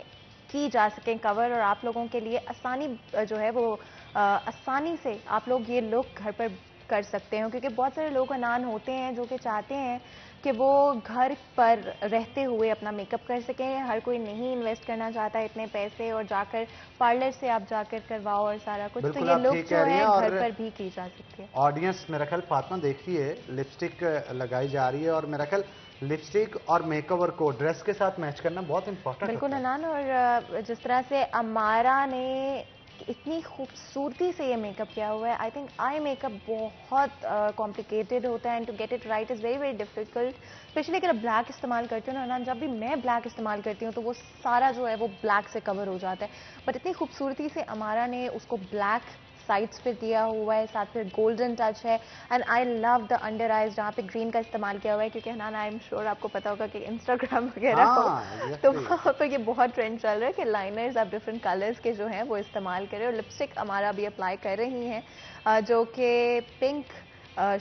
की जा सकें कवर, और आप लोगों के लिए आसानी जो है वो आसानी से आप लोग ये लुक घर पर कर सकते हैं। क्योंकि बहुत सारे लोग अनान होते हैं जो कि चाहते हैं कि वो घर पर रहते हुए अपना मेकअप कर सकें। हर कोई नहीं इन्वेस्ट करना चाहता इतने पैसे, और जाकर पार्लर से आप जाकर करवाओ और सारा कुछ, तो ये लुक जो है घर पर भी की जा सकती है। ऑडियंस मेरा ख्याल फातिमा देखिए लिपस्टिक लगाई जा रही है, और मेरा ख्याल लिपस्टिक और मेकओवर को ड्रेस के साथ मैच करना बहुत इंपॉर्टेंट बिल्कुल हनान, और जिस तरह से अमारा ने इतनी खूबसूरती से ये मेकअप किया हुआ है, आई थिंक आई मेकअप बहुत कॉम्प्लिकेटेड होता है, and to get it right is very very difficult. Specially अगर आप ब्लैक इस्तेमाल करती हो ना हनान, जब भी मैं ब्लैक इस्तेमाल करती हूँ तो वो सारा जो है वो ब्लैक से कवर हो जाता है, बट इतनी खूबसूरती से अमारा ने उसको ब्लैक साइड्स पे दिया हुआ है, साथ में गोल्डन टच है। And I love the under eyes जहाँ पे ग्रीन का इस्तेमाल किया हुआ है, क्योंकि हनान आई एम श्योर आपको पता होगा कि इंस्टाग्राम वगैरह हो तो वहाँ पर ये बहुत ट्रेंड चल रहा है कि लाइनर्स आप डिफरेंट कलर्स के जो हैं वो इस्तेमाल करें। और लिपस्टिक हमारा भी अप्लाई कर रही हैं जो कि पिंक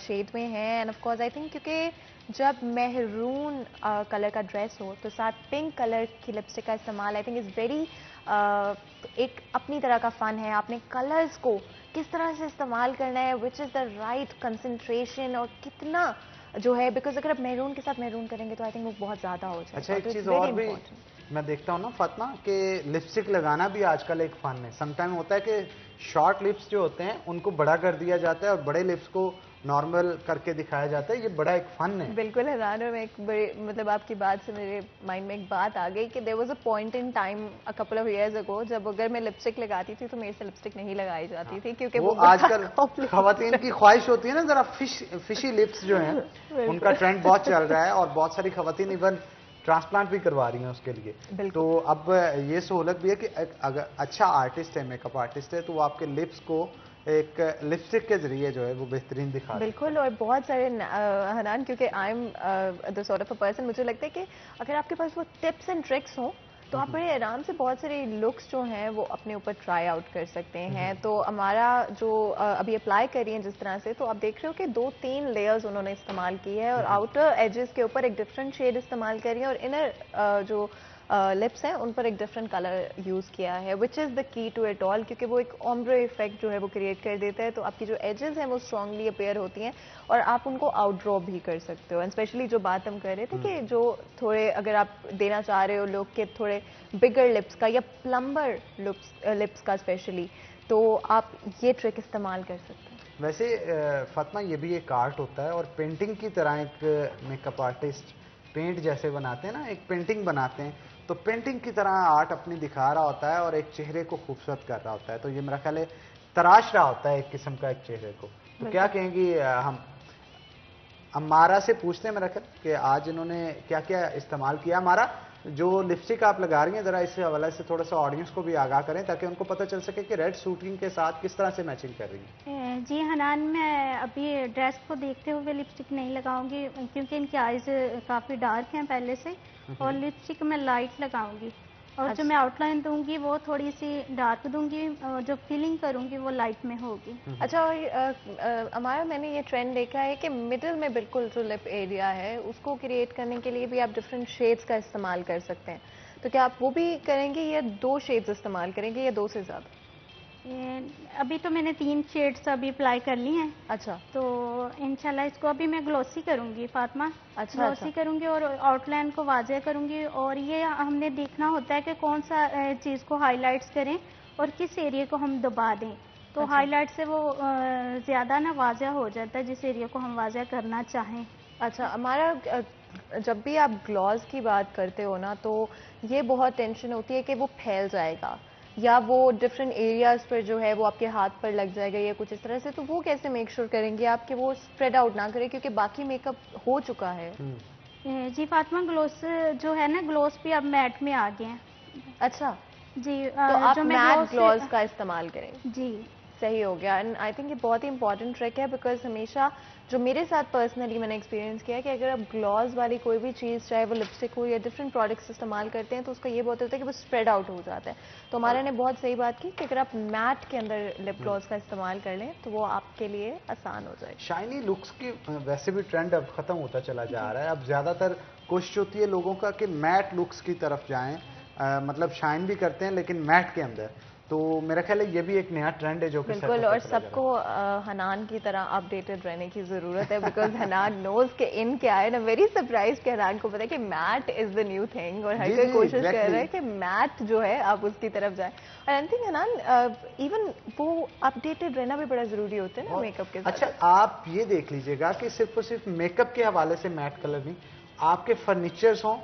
शेड में है, and of course I think क्योंकि जब मेहरून कलर का ड्रेस हो तो साथ पिंक कलर की लिपस्टिक का इस्तेमाल आई थिंक इज़ वेरी एक अपनी तरह का फ़न है। आपने कलर्स को किस तरह से इस्तेमाल करना है, which is the right concentration, और कितना जो है, बिकॉज अगर आप मेहरून के साथ मेहरून करेंगे तो आई थिंक वो बहुत ज़्यादा हो जाएगा। अच्छा, एक चीज़ और भी मैं देखता हूँ ना फातिमा कि लिपस्टिक लगाना भी आजकल एक फ़न है। समटाइम होता है कि शॉर्ट लिप्स जो होते हैं उनको बड़ा कर दिया जाता है और बड़े लिप्स को नॉर्मल करके दिखाया जाता है। ये बड़ा एक फन है। बिल्कुल हैरान हूँ मैं, एक बड़े मतलब आपकी बात से मेरे माइंड में एक बात आ गई कि there was a point in time a couple of years ago जब अगर मैं लिपस्टिक लगाती थी तो मेरे से लिपस्टिक नहीं लगाई जाती थी, क्योंकि वो आजकल खवातीन की ख्वाहिश होती है ना जरा फिशी लिप्स जो हैं उनका ट्रेंड बहुत चल रहा है, और बहुत सारी खवातीन इवन ट्रांसप्लांट भी करवा रही हैं उसके लिए। तो अब ये सहूलत भी है कि अगर अच्छा आर्टिस्ट है, मेकअप आर्टिस्ट है, तो वो आपके लिप्स को एक लिपस्टिक के जरिए जो है वो बेहतरीन दिखा। बिल्कुल, और बहुत सारे हनान, क्योंकि I am the sort of a person, मुझे लगता है कि अगर आपके पास वो टिप्स एंड ट्रिक्स हो तो आप बड़े आराम से बहुत सारे लुक्स जो हैं वो अपने ऊपर ट्राई आउट कर सकते हैं। तो हमारा जो अभी अप्लाई करी है जिस तरह से, तो आप देख रहे हो कि 2-3 लेयर्स उन्होंने इस्तेमाल की है, और आउटर एजेस के ऊपर एक डिफरेंट शेड इस्तेमाल करी है, और इनर जो लिप्स हैं उन पर एक डिफरेंट कलर यूज़ किया है, which is the key to it all, क्योंकि वो एक ओम्ब्रे इफेक्ट जो है वो क्रिएट कर देता है। तो आपकी जो एजेस हैं वो स्ट्रांगली अपेयर होती हैं, और आप उनको आउटड्रॉ भी कर सकते हो। एंड स्पेशली जो बात हम कर रहे थे कि जो थोड़े अगर आप देना चाह रहे हो लोग के थोड़े बिगर लिप्स का या प्लम्बर लिप्स का स्पेशली, तो आप ये ट्रिक इस्तेमाल कर सकते हैं। वैसे फातिमा ये भी एक आर्ट होता है, और पेंटिंग की तरह एक मेकअप आर्टिस्ट पेंट जैसे बनाते हैं ना, एक पेंटिंग बनाते हैं, तो पेंटिंग की तरह आर्ट अपनी दिखा रहा होता है और एक चेहरे को खूबसूरत कर रहा होता है। तो ये मेरा ख्याल है तराश रहा होता है एक किस्म का एक चेहरे को। तो क्या कहेंगी हम अमारा से पूछते हैं मेरा ख्याल कि आज इन्होंने क्या क्या इस्तेमाल किया। हमारा जो लिपस्टिक आप लगा रही हैं जरा इस हवाले से थोड़ा सा ऑडियंस को भी आगाह करें ताकि उनको पता चल सके कि रेड सूटिंग के साथ किस तरह से मैचिंग कर रही हैं। जी हनान, मैं अभी ड्रेस को देखते हुए लिपस्टिक नहीं लगाऊंगी क्योंकि इनकी आईज काफ़ी डार्क हैं पहले से, और लिपस्टिक मैं लाइट लगाऊंगी, और जो मैं आउटलाइन दूंगी वो थोड़ी सी डार्क दूंगी, और जो फीलिंग करूंगी वो लाइट में होगी। अच्छा, और हमारा मैंने ये ट्रेंड देखा है कि मिडिल में बिल्कुल जो लिप एरिया है उसको क्रिएट करने के लिए भी आप डिफरेंट शेड्स का इस्तेमाल कर सकते हैं। तो क्या आप वो भी करेंगे या 2 शेड्स इस्तेमाल करेंगे या 2 से ज़्यादा? अभी तो मैंने 3 शेड्स अभी अप्लाई कर ली हैं। अच्छा, तो इंशाल्लाह इसको अभी मैं ग्लोसी करूंगी फातिमा। अच्छा, ग्लोसी करूंगी और आउटलाइन को वाज़ेह करूंगी, और ये हमने देखना होता है कि कौन सा चीज़ को हाईलाइट्स करें और किस एरिया को हम दबा दें। तो हाईलाइट से वो ज़्यादा ना वाज़ह हो जाता है जिस एरिया को हम वाज़ह करना चाहें। अच्छा, हमारा जब भी आप ग्लॉस की बात करते हो ना, तो ये बहुत टेंशन होती है कि वो फैल जाएगा या वो डिफरेंट एरियाज पर जो है वो आपके हाथ पर लग जाएगा या कुछ इस तरह से, तो वो कैसे मेक श्योर करेंगे आप कि वो स्प्रेड आउट ना करे, क्योंकि बाकी मेकअप हो चुका है। जी फातिमा, ग्लोस जो है ना, ग्लोस भी अब मैट में आ गए हैं। अच्छा, जी तो आप जो मैं मैट ग्लॉस का इस्तेमाल करें। जी सही हो गया। एंड आई थिंक ये बहुत ही इंपॉर्टेंट ट्रिक है, बिकॉज हमेशा जो मेरे साथ पर्सनली मैंने एक्सपीरियंस किया है कि अगर आप ग्लॉस वाली कोई भी चीज़, चाहे वो लिपस्टिक हो या डिफरेंट प्रोडक्ट्स इस्तेमाल करते हैं, तो उसका ये बहुत होता है कि वो स्प्रेड आउट हो जाता है। तो हमारे ने बहुत सही बात की कि अगर आप मैट के अंदर लिप ग्लॉस का इस्तेमाल कर लें तो वो आपके लिए आसान हो जाए। शाइनी लुक्स की वैसे भी ट्रेंड अब खत्म होता चला जा रहा है। अब ज़्यादातर कोशिश होती है लोगों का कि मैट लुक्स की तरफ जाएं, मतलब शाइन भी करते हैं लेकिन मैट के अंदर। तो मेरा ख्याल है ये भी एक नया ट्रेंड है जो कि बिल्कुल, और सबको हनान की तरह अपडेटेड रहने की ज़रूरत है, बिकॉज हनान नोज के इन क्या है ना। वेरी सरप्राइज कि हनान को पता है कि matte is the new thing, और हर कोई कोशिश कर रहा है कि मैट जो है आप उसकी तरफ जाए। और आई थिंक हनान, इवन वो अपडेटेड रहना भी बड़ा ज़रूरी होता है ना मेकअप के साथ। अच्छा, आप ये देख लीजिएगा कि सिर्फ और सिर्फ मेकअप के हवाले से मैट कलर नहीं, आपके फर्नीचर्स हों,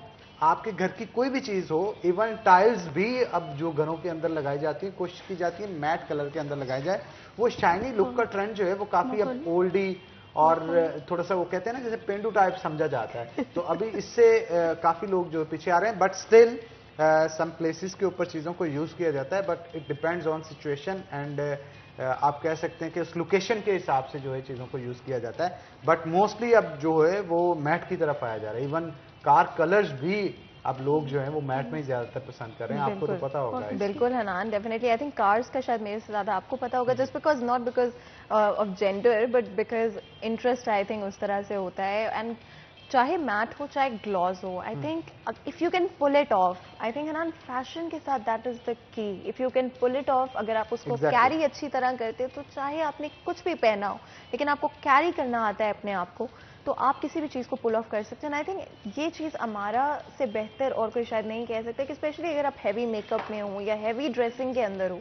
आपके घर की कोई भी चीज हो, इवन टाइल्स भी अब जो घरों के अंदर लगाई जाती है, कोशिश की जाती है मैट कलर के अंदर लगाई जाए। वो शाइनी लुक का ट्रेंड जो है वो काफी अब ओल्डी और थोड़ा सा वो कहते हैं ना जैसे पेंडू टाइप समझा जाता है। तो अभी इससे काफी लोग जो पीछे आ रहे हैं, बट स्टिल सम प्लेसेस के ऊपर चीजों को यूज किया जाता है, but it depends on situation and आप कह सकते हैं कि उस लोकेशन के हिसाब से जो है चीजों को यूज किया जाता है। बट मोस्टली अब जो है वो मैट की तरफ आया जा रहा है। इवन कार कलर्स भी अब लोग जो हैं वो मैट में ही ज्यादातर पसंद कर रहे हैं। आपको तो पता होगा। बिल्कुल Hanan, definitely I think cars का शायद मेरे से ज्यादा आपको पता होगा, just because not because of gender but because interest I think उस तरह से होता है। एंड चाहे मैट हो चाहे ग्लॉस हो, I think if you can pull it off, I think Hanan fashion के साथ that is the key. If you can pull it off, अगर आप उसको कैरी अच्छी तरह करते हो, तो चाहे आपने कुछ भी पहना हो लेकिन आपको कैरी करना आता है अपने आप को, तो आप किसी भी चीज़ को पुल ऑफ कर सकते हैं। आई थिंक ये चीज़ हमारा से बेहतर और कोई शायद नहीं कह सकते कि स्पेशली अगर आप हैवी मेकअप में हो या हैवी ड्रेसिंग के अंदर हो,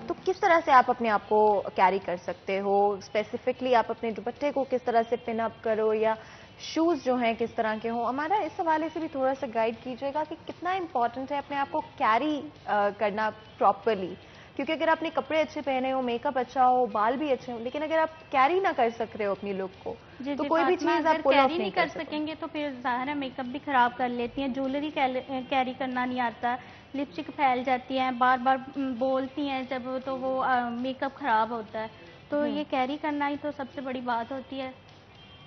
तो किस तरह से आप अपने आप को कैरी कर सकते हो। स्पेसिफिकली आप अपने दुपट्टे को किस तरह से पिन अप करो, या शूज़ जो हैं किस तरह के हो। हमारा इस हवाले से भी थोड़ा सा गाइड कीजिएगा कि कितना इंपॉर्टेंट है अपने आप को कैरी करना प्रॉपरली, क्योंकि अगर आपने कपड़े अच्छे पहने हो, मेकअप अच्छा हो, बाल भी अच्छे हो, लेकिन अगर आप कैरी ना कर सक रहे हो अपनी लुक को, तो कोई भी चीज आप पुल ऑफ नहीं कर सकेंगे तो फिर ज़ाहिर है मेकअप भी खराब कर लेती हैं। ज्वेलरी कैरी करना नहीं आता, लिपस्टिक फैल जाती है, बार बार बोलती हैं जब, तो वो मेकअप खराब होता है। तो ये कैरी करना ही तो सबसे बड़ी बात होती है।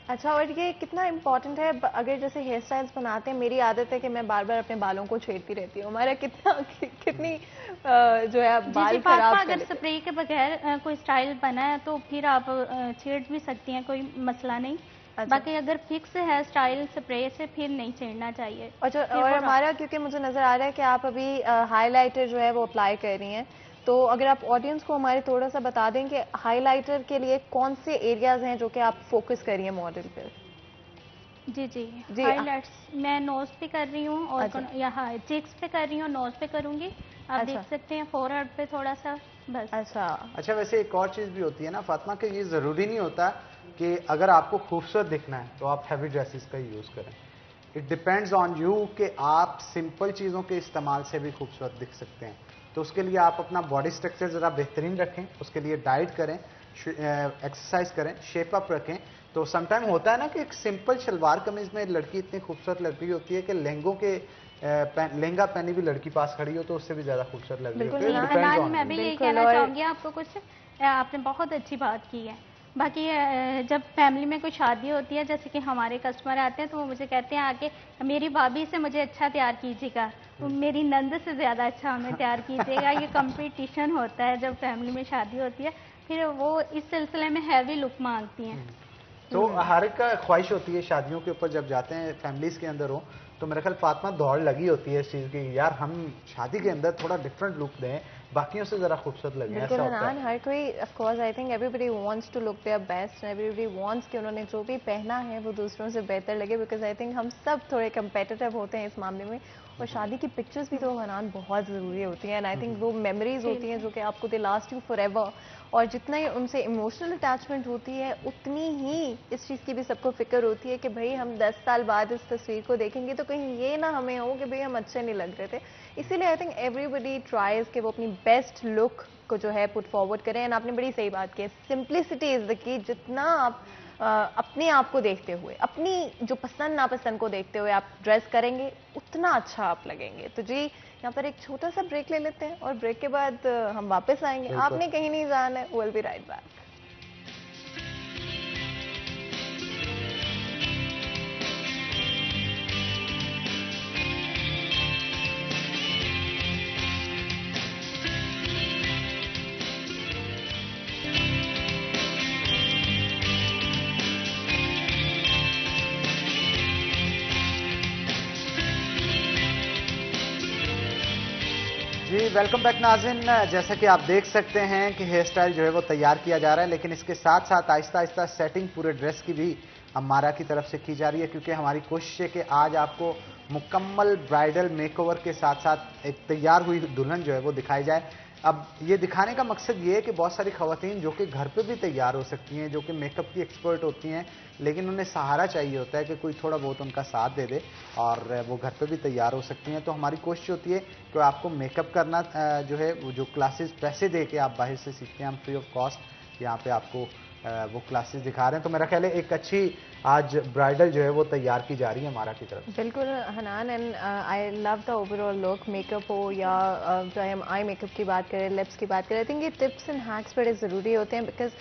अच्छा, और ये कितना इम्पोर्टेंट है, अगर जैसे हेयर स्टाइल्स बनाते हैं, मेरी आदत है कि मैं बार बार अपने बालों को छेड़ती रहती हूँ। हमारा कितनी जो है बाल खराब कर, अगर स्प्रे के बगैर कोई स्टाइल बना है तो फिर आप छेड़ भी सकती हैं, कोई मसला नहीं। अच्छा। बाकी अगर फिक्स है स्टाइल स्प्रे से, फिर नहीं छेड़ना चाहिए। अच्छा, और हमारा क्योंकि मुझे नजर आ रहा है कि आप अभी हाईलाइटर जो है वो अप्लाई कर रही हैं, तो अगर आप ऑडियंस को हमारे थोड़ा सा बता दें कि हाइलाइटर के लिए कौन से एरियाज हैं जो कि आप फोकस कर रही हैं मॉडल पर। जी हाइलाइट्स मैं नोज पे कर रही हूँ, और अच्छा। यहाँ चेक्स पे कर रही हूँ, नोज पे करूँगी। आप देख सकते हैं फोरहेड पे थोड़ा सा, बस। अच्छा, वैसे एक और चीज़ भी होती है ना फातिमा, कि ये ज़रूरी नहीं होता कि अगर आपको खूबसूरत दिखना है तो आप हैवी ड्रेसेस का यूज़ करें। इट डिपेंड्स ऑन यू कि आप सिंपल चीज़ों के इस्तेमाल से भी खूबसूरत दिख सकते हैं। तो उसके लिए आप अपना बॉडी स्ट्रक्चर ज़रा बेहतरीन रखें, उसके लिए डाइट करें, एक्सरसाइज करें, शेप अप रखें। तो समटाइम होता है ना कि एक सिंपल शलवार कमीज में लड़की इतनी खूबसूरत लग रही होती है कि लहंगों के लहंगा पहनी भी लड़की पास खड़ी हो तो उससे भी ज्यादा खूबसूरत लग रही होती है। मैं भी यही कहना चाहूंगी आपको, कुछ आपने बहुत अच्छी बात की है। बाकी जब फैमिली में कोई शादी होती है, जैसे कि हमारे कस्टमर आते हैं, तो वो मुझे कहते हैं आके मेरी भाभी से मुझे अच्छा तैयार कीजिएगा, मेरी नंद से ज़्यादा अच्छा हमें तैयार कीजिएगा। ये कंपटीशन होता है जब फैमिली में शादी होती है, फिर वो इस सिलसिले में हैवी लुक मांगती हैं। तो हर एक का ख्वाहिश होती है शादियों के ऊपर जब जाते हैं फैमिलीज के अंदर हो, तो मेरे ख्याल फातिमा दौड़ लगी होती है इस चीज़ की, यार हम शादी के अंदर थोड़ा डिफरेंट लुक दें, बाकियों से जरा खूबसूरत लगे। बिल्कुल हनान, हर कोई of course I think everybody wants to look their best, everybody wants कि उन्होंने जो भी पहना है वो दूसरों से बेहतर लगे, बिकॉज आई थिंक हम सब थोड़े कंपेटिटिव होते हैं इस मामले में, और शादी की पिक्चर्स भी तो हनान बहुत ज़रूरी होती हैं, एंड आई थिंक वो मेमोरीज होती हैं जो कि आपको दे लास्ट यू फॉर एवर, और जितना ही उनसे इमोशनल अटैचमेंट होती है उतनी ही इस चीज़ की भी सबको फिक्र होती है कि भाई हम 10 साल बाद इस तस्वीर को देखेंगे तो कहीं ये ना हमें हो कि भाई हम अच्छे नहीं लग रहे थे। इसीलिए आई थिंक एवरीबडी ट्राइज कि वो अपनी बेस्ट लुक को जो है पुट फॉरवर्ड करें, एंड आपने बड़ी सही बात की है, सिंप्लिसिटी इज़ द की। जितना आप अपने आप को देखते हुए, अपनी जो पसंद नापसंद को देखते हुए आप ड्रेस करेंगे उतना अच्छा आप लगेंगे। तो जी यहाँ पर एक छोटा सा ब्रेक ले लेते हैं और ब्रेक के बाद हम वापस आएंगे। आपने कहीं नहीं जाना है, विल बी राइट बैक। जी वेलकम बैक नाज़रीन। जैसा कि आप देख सकते हैं कि हेयर स्टाइल जो है वो तैयार किया जा रहा है, लेकिन इसके साथ साथ आहिस्ता आहिस्ता सेटिंग पूरे ड्रेस की भी हमारा की तरफ से की जा रही है, क्योंकि हमारी कोशिश है कि आज आपको मुकम्मल ब्राइडल मेकओवर के साथ साथ एक तैयार हुई दुल्हन जो है वो दिखाई जाए। अब ये दिखाने का मकसद ये है कि बहुत सारी ख़वातीन जो कि घर पे भी तैयार हो सकती हैं, जो कि मेकअप की एक्सपर्ट होती हैं, लेकिन उन्हें सहारा चाहिए होता है कि कोई थोड़ा बहुत उनका साथ दे दे और वो घर पे भी तैयार हो सकती हैं। तो हमारी कोशिश होती है कि आपको मेकअप करना जो है वो जो क्लासेस पैसे दे के आप बाहर से सीखते हैं, हम फ्री ऑफ कॉस्ट यहाँ पे आपको वो क्लासेस दिखा रहे हैं। तो मेरा ख्याल है एक अच्छी आज ब्राइडल जो है वो तैयार की जा रही है हमारा की तरफ। बिल्कुल Hanan, and I love the overall look, makeup हो या चाहे हम आई मेकअप की बात करें, लिप्स की बात करें, आई थिंक ये टिप्स एंड हैक्स बड़े ज़रूरी होते हैं, बिकॉज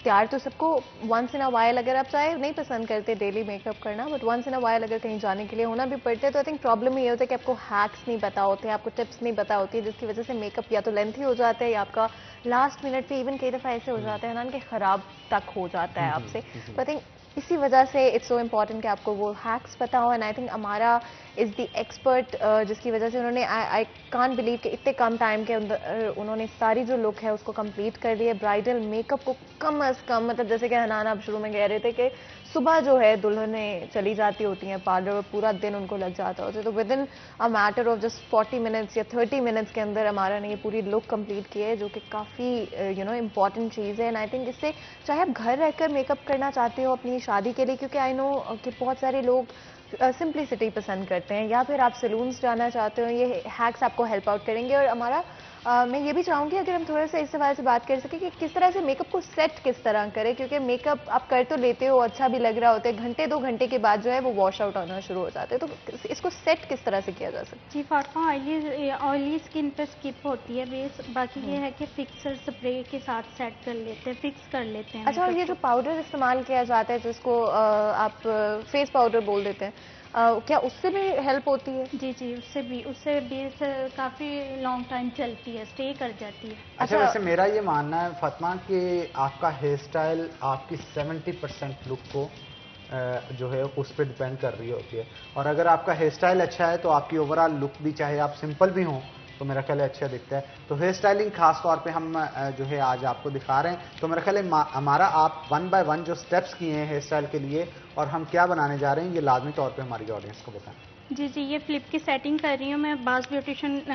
तैयार तो सबको वंस इन अ वाइल, अगर आप चाहे नहीं पसंद करते डेली मेकअप करना, but once in a while अगर कहीं जाने के लिए होना भी पड़ता है, तो आई थिंक प्रॉब्लम ये होता है कि आपको हैक्स नहीं पता होते, आपको टिप्स नहीं पता होती है, जिसकी वजह से मेकअप या तो लेंथी हो जाता है या आपका लास्ट मिनट पे इवन कई दफ़ा ऐसे हो जाता है ना कि ख़राब तक हो जाता है आपसे। तो आई थिंक इसी वजह से इट्स सो इम्पॉर्टेंट कि आपको वो हैक्स पता हो, एंड आई थिंक अमारा इज़ द एक्सपर्ट, जिसकी वजह से उन्होंने आई कांट बिलीव कि इतने कम टाइम के अंदर उन्होंने सारी जो लुक है उसको कंप्लीट कर दी है। ब्राइडल मेकअप को कम अज़ कम, मतलब जैसे कि हनान आप शुरू में कह रहे थे कि सुबह जो है दुल्हनें चली जाती होती हैं पार्लर और पूरा दिन उनको लग जाता होता है, तो with in a matter of just 40 minutes या 30 मिनट्स के अंदर हमारा ने ये पूरी लुक कंप्लीट की है, जो कि काफ़ी यू नो इम्पॉर्टेंट चीज़ है। एंड आई थिंक इससे चाहे आप घर रहकर मेकअप करना चाहते हो अपनी शादी के लिए, क्योंकि आई नो कि बहुत सारे लोग सिंप्लिसिटी पसंद करते हैं, या फिर आप सैलून्स जाना चाहते हो, ये हैक्स आपको हेल्प आउट करेंगे। और हमारा मैं ये भी चाहूँगी अगर हम थोड़ा सा इस सवाल से बात कर सकें कि किस तरह से मेकअप को सेट किस तरह करें, क्योंकि मेकअप आप कर तो लेते हो, अच्छा भी लग रहा होता है, घंटे 2 घंटे के बाद जो है वो वॉश आउट होना शुरू हो जाते हैं, तो इसको सेट किस तरह से किया जा सकता है? जी फातिमा, ऑयली स्किन पे स्किप होती है बेस, बाकी ये है कि फिक्सर स्प्रे के साथ सेट कर लेते हैं, फिक्स कर लेते हैं। अच्छा, और ये जो पाउडर इस्तेमाल किया जाता है जिसको आप फेस पाउडर बोल देते हैं, क्या उससे भी हेल्प होती है? जी जी, उससे बेस काफ़ी लॉन्ग टाइम चलती है, स्टे कर जाती है। अच्छा, वैसे मेरा ये मानना है फातिमा कि आपका हेयर स्टाइल आपकी 70% लुक को जो है उस पर डिपेंड कर रही होती है, और अगर आपका हेयर स्टाइल अच्छा है तो आपकी ओवरऑल लुक भी, चाहे आप सिंपल भी हों तो मेरा ख्याल है अच्छा दिखता है। तो हेयर स्टाइलिंग खास तौर पे हम जो है आज आपको दिखा रहे हैं, तो मेरा ख्याल है हमारा आप 1 बाय 1 जो स्टेप्स किए हैं हेयर स्टाइल के लिए और हम क्या बनाने जा रहे हैं, ये लाजमी तौर पे हमारी ऑडियंस को बताएं। जी जी, ये फ्लिप की सेटिंग कर रही हूँ मैं।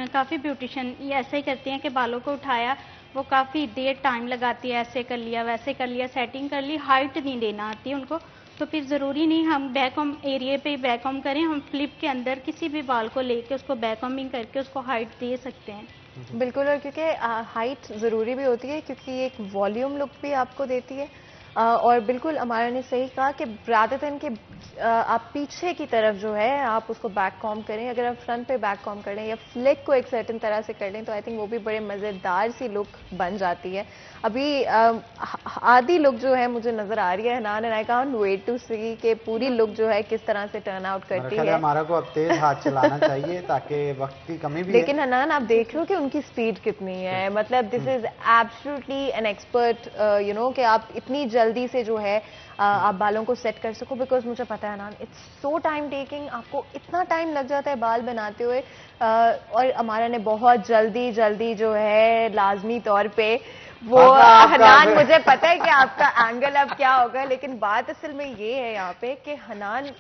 काफ़ी ब्यूटिशियन ये ऐसे ही करती हैं कि बालों को उठाया, वो काफ़ी देर टाइम लगाती है, ऐसे कर लिया वैसे कर लिया, सेटिंग कर ली, हाइट नहीं देना आती उनको, तो फिर ज़रूरी नहीं हम बैककॉम एरिया पे बैक कॉम करें, हम फ्लिप के अंदर किसी भी बाल को लेके उसको बैक कॉमिंग करके उसको हाइट दे सकते हैं। बिल्कुल, और क्योंकि हाइट ज़रूरी भी होती है, क्योंकि ये एक वॉल्यूम लुक भी आपको देती है, और बिल्कुल अमारा ने सही कहा कि रादर देन कि आप पीछे की तरफ जो है आप उसको बैक कॉम करें, अगर आप फ्रंट पे बैक कॉम करें या फ्लिक को एक सर्टेन तरह से कर लें तो आई थिंक वो भी बड़े मज़ेदार सी लुक बन जाती है। अभी आधी लुक जो है मुझे नज़र आ रही है Hanan, and I can't wait to see कि पूरी लुक जो है किस तरह से टर्न आउट करती है। हमारा को अब तेज हाथ चलाना चाहिए ताकि वक्त की कमी भी लेकिन हनान आप देख रहे हो कि उनकी स्पीड कितनी है, मतलब this is absolutely an expert, you know, कि आप इतनी जल्दी से जो है आप बालों को सेट कर सको, बिकॉज मुझे पता है ना इट्स सो टाइम टेकिंग, आपको इतना टाइम लग जाता है बाल बनाते हुए, और हमारा ने बहुत जल्दी जो है लाजमी तौर पे वो हनान, मुझे पता है कि आपका एंगल अब क्या होगा, लेकिन बात असल में ये है यहाँ पे कि हनान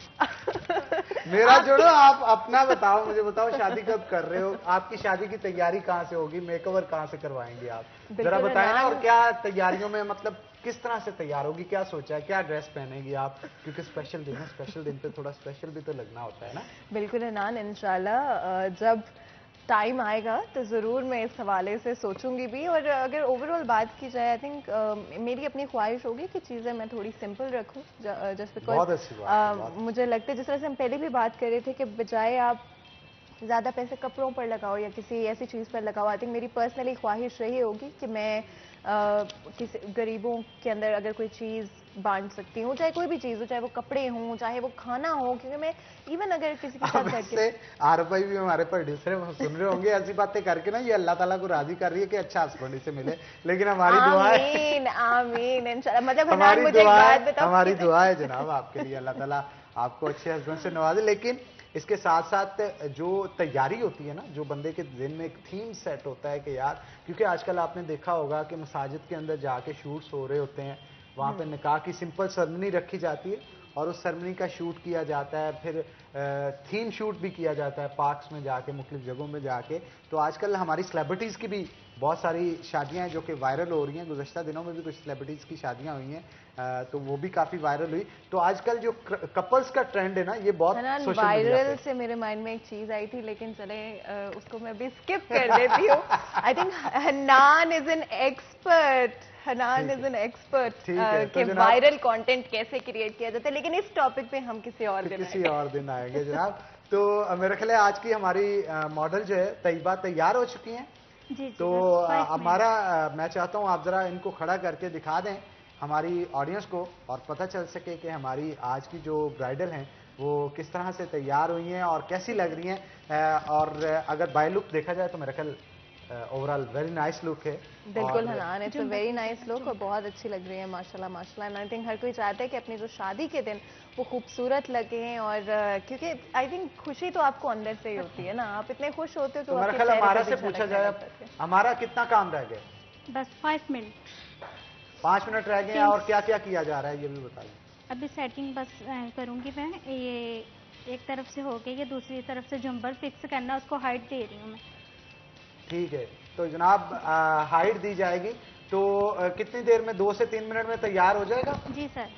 मेरा जोड़ो, आप अपना बताओ, मुझे बताओ शादी कब कर रहे हो, आपकी शादी की तैयारी कहाँ से होगी, मेकओवर कहाँ से करवाएंगे आप, जरा बताएं ना। और क्या तैयारियों में मतलब किस तरह से तैयार होगी, क्या सोचा है, क्या ड्रेस पहनेगी आप, क्योंकि स्पेशल दिन है, स्पेशल दिन पे थोड़ा स्पेशल भी तो लगना होता है ना। बिल्कुल हनान, इंशाल्लाह जब टाइम आएगा तो ज़रूर मैं इस हवाले से सोचूंगी भी। और अगर ओवरऑल बात की जाए, आई थिंक मेरी अपनी ख्वाहिश होगी कि चीज़ें मैं थोड़ी सिंपल रखूं, जस्ट बहुत अच्छी बात है, बिकॉज मुझे लगता है जिस तरह से हम पहले भी बात कर रहे थे कि बजाय आप ज़्यादा पैसे कपड़ों पर लगाओ या किसी ऐसी चीज़ पर लगाओ, आई थिंक मेरी पर्सनली ख्वाहिश रही होगी कि मैं किसी गरीबों के अंदर अगर कोई चीज़ बांट सकती हूँ, चाहे कोई भी चीज़ हो, चाहे वो कपड़े हों, चाहे वो खाना हो, क्योंकि मैं इवन अगर किसी के साथ बैठ के आरफ भाई भी हमारे प्रोड्यूसर हैं, वो सुन रहे होंगे ऐसी बातें करके ना, ये अल्लाह ताला को राजी कर रही है कि अच्छा हस्बैंड से मिले, लेकिन हमारी दुआ है, आमीन आमीन इंशाल्लाह। मतलब हमारी मुझे एक दुआ बात है, बताओ, हमारी दुआ है जनाब आपके लिए, अल्लाह ताला आपको अच्छे हस्बैंड से नवाजे। लेकिन इसके साथ साथ जो तैयारी होती है ना, जो बंदे के दिन में एक थीम सेट होता है कि यार, क्योंकि आजकल आपने देखा होगा कि मसाजिद के अंदर जाके शूट्स हो रहे होते हैं, वहाँ पे निकाह की सिंपल सेरेमनी रखी जाती है और उस सेरेमनी का शूट किया जाता है, फिर थीम शूट भी किया जाता है पार्क्स में जाके, मुख्तलिफ जगहों में जाके। तो आजकल हमारी सेलिब्रिटीज़ की भी बहुत सारी शादियां हैं जो कि वायरल हो रही हैं, गुज़श्ता दिनों में भी कुछ सेलिब्रिटीज़ की शादियां हुई हैं, तो वो भी काफ़ी वायरल हुई। तो आजकल जो कपल्स का ट्रेंड है ना, ये बहुत सोशल मीडिया वायरल से मेरे माइंड में एक चीज़ आई थी, लेकिन चले उसको मैं भी स्किप कर देती हूँ। आई think Hanan is an expert, Hanan is an expert कि वायरल कंटेंट कैसे क्रिएट किया जाता है, लेकिन इस टॉपिक पे हम किसी और दिन आएंगे जनाब। तो मेरा ख्याल है आज की हमारी मॉडल जो है तैयबा तैयार हो चुकी हैं। जी, तो हमारा मैं चाहता हूँ आप जरा इनको खड़ा करके दिखा दें हमारी ऑडियंस को, और पता चल सके कि हमारी आज की जो ब्राइडल हैं वो किस तरह से तैयार हुई हैं और कैसी लग रही हैं। और अगर बाय लुक देखा जाए तो मेरा ख्याल ओवरऑल वेरी नाइस लुक है। बिल्कुल Hanan, it's a very nice look और बहुत अच्छी लग रही है माशाल्लाह माशाल्लाह। एंड आई थिंक हर कोई चाहता है कि अपनी जो शादी के दिन वो खूबसूरत लगे, और क्योंकि आई थिंक खुशी तो आपको अंदर से ही होती है ना, आप इतने खुश होते हो तो मेरा ख्याल हमारा से पूछा जाए हमारा कितना काम रह गया? बस 5 मिनट, 5 मिनट रह गए और क्या क्या किया जा रहा है ये भी बताइए। अभी सेटिंग बस करूंगी मैं, ये एक तरफ से हो गई है, दूसरी तरफ से झुंबर फिक्स करना, उसको हाइट दे रही हूँ मैं। ठीक है, तो जनाब हाइट दी जाएगी, तो कितनी देर में, 2 से 3 मिनट में तैयार हो जाएगा? जी सर।